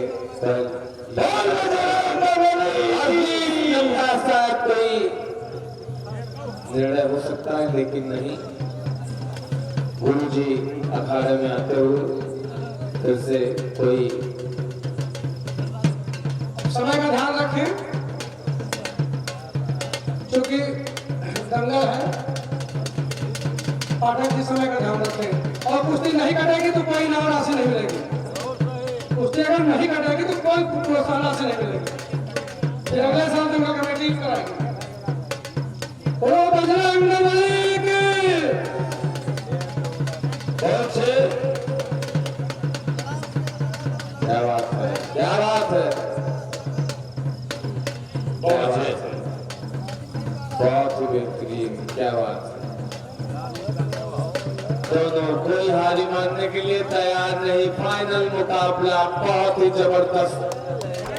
कोई निर्णय हो सकता है, लेकिन नहीं। गुरुजी अखाड़े में आते हुए फिर से कोई समय का ध्यान रखें, क्योंकि दंगल है। पाठक जी समय का ध्यान रखें। और कुश्ती नहीं कटेगी तो कोई इनाम राशि नहीं मिलेगी। कुश्ती अगर नहीं कटेगी तो कोई प्रोत्साहन राशि नहीं मिलेगी। फिर अगले साल दंगल कमेटी कराएगी। बोलो बजरंग बली की। बहुत से क्या बात है, क्या बात है। बहुत ही बेहतरीन, क्या बात है। दोनों कोई हारी मानने के लिए तैयार नहीं। फाइनल मुकाबला बहुत ही जबरदस्त,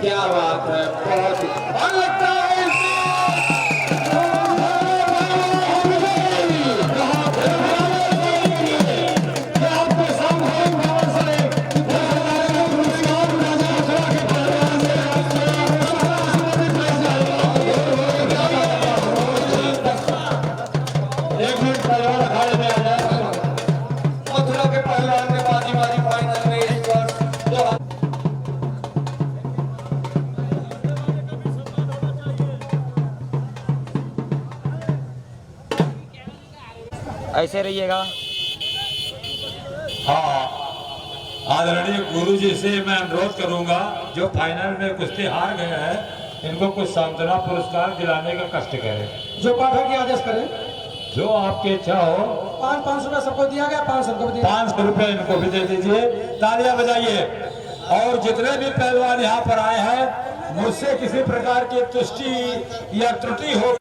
क्या बात है। बहुत ही और लगता है ऐसे रहिएगा। हाँ, आदरणीय गुरुजी से मैं अनुरोध करूंगा जो फाइनल में कुश्ती हार गए हैं इनको कुछ सांत्वना पुरस्कार दिलाने का कष्ट करें। जो पाठक की आदेश करें। जो आपकी इच्छा हो। 500 रुपया सबको दिया गया, 500 रुपये दिया। 500 रुपये इनको भी दे दीजिए। तालियां बजाइए। और जितने भी पहलवान यहाँ पर आए हैं मुझसे किसी प्रकार की तुष्टि या त्रुटि हो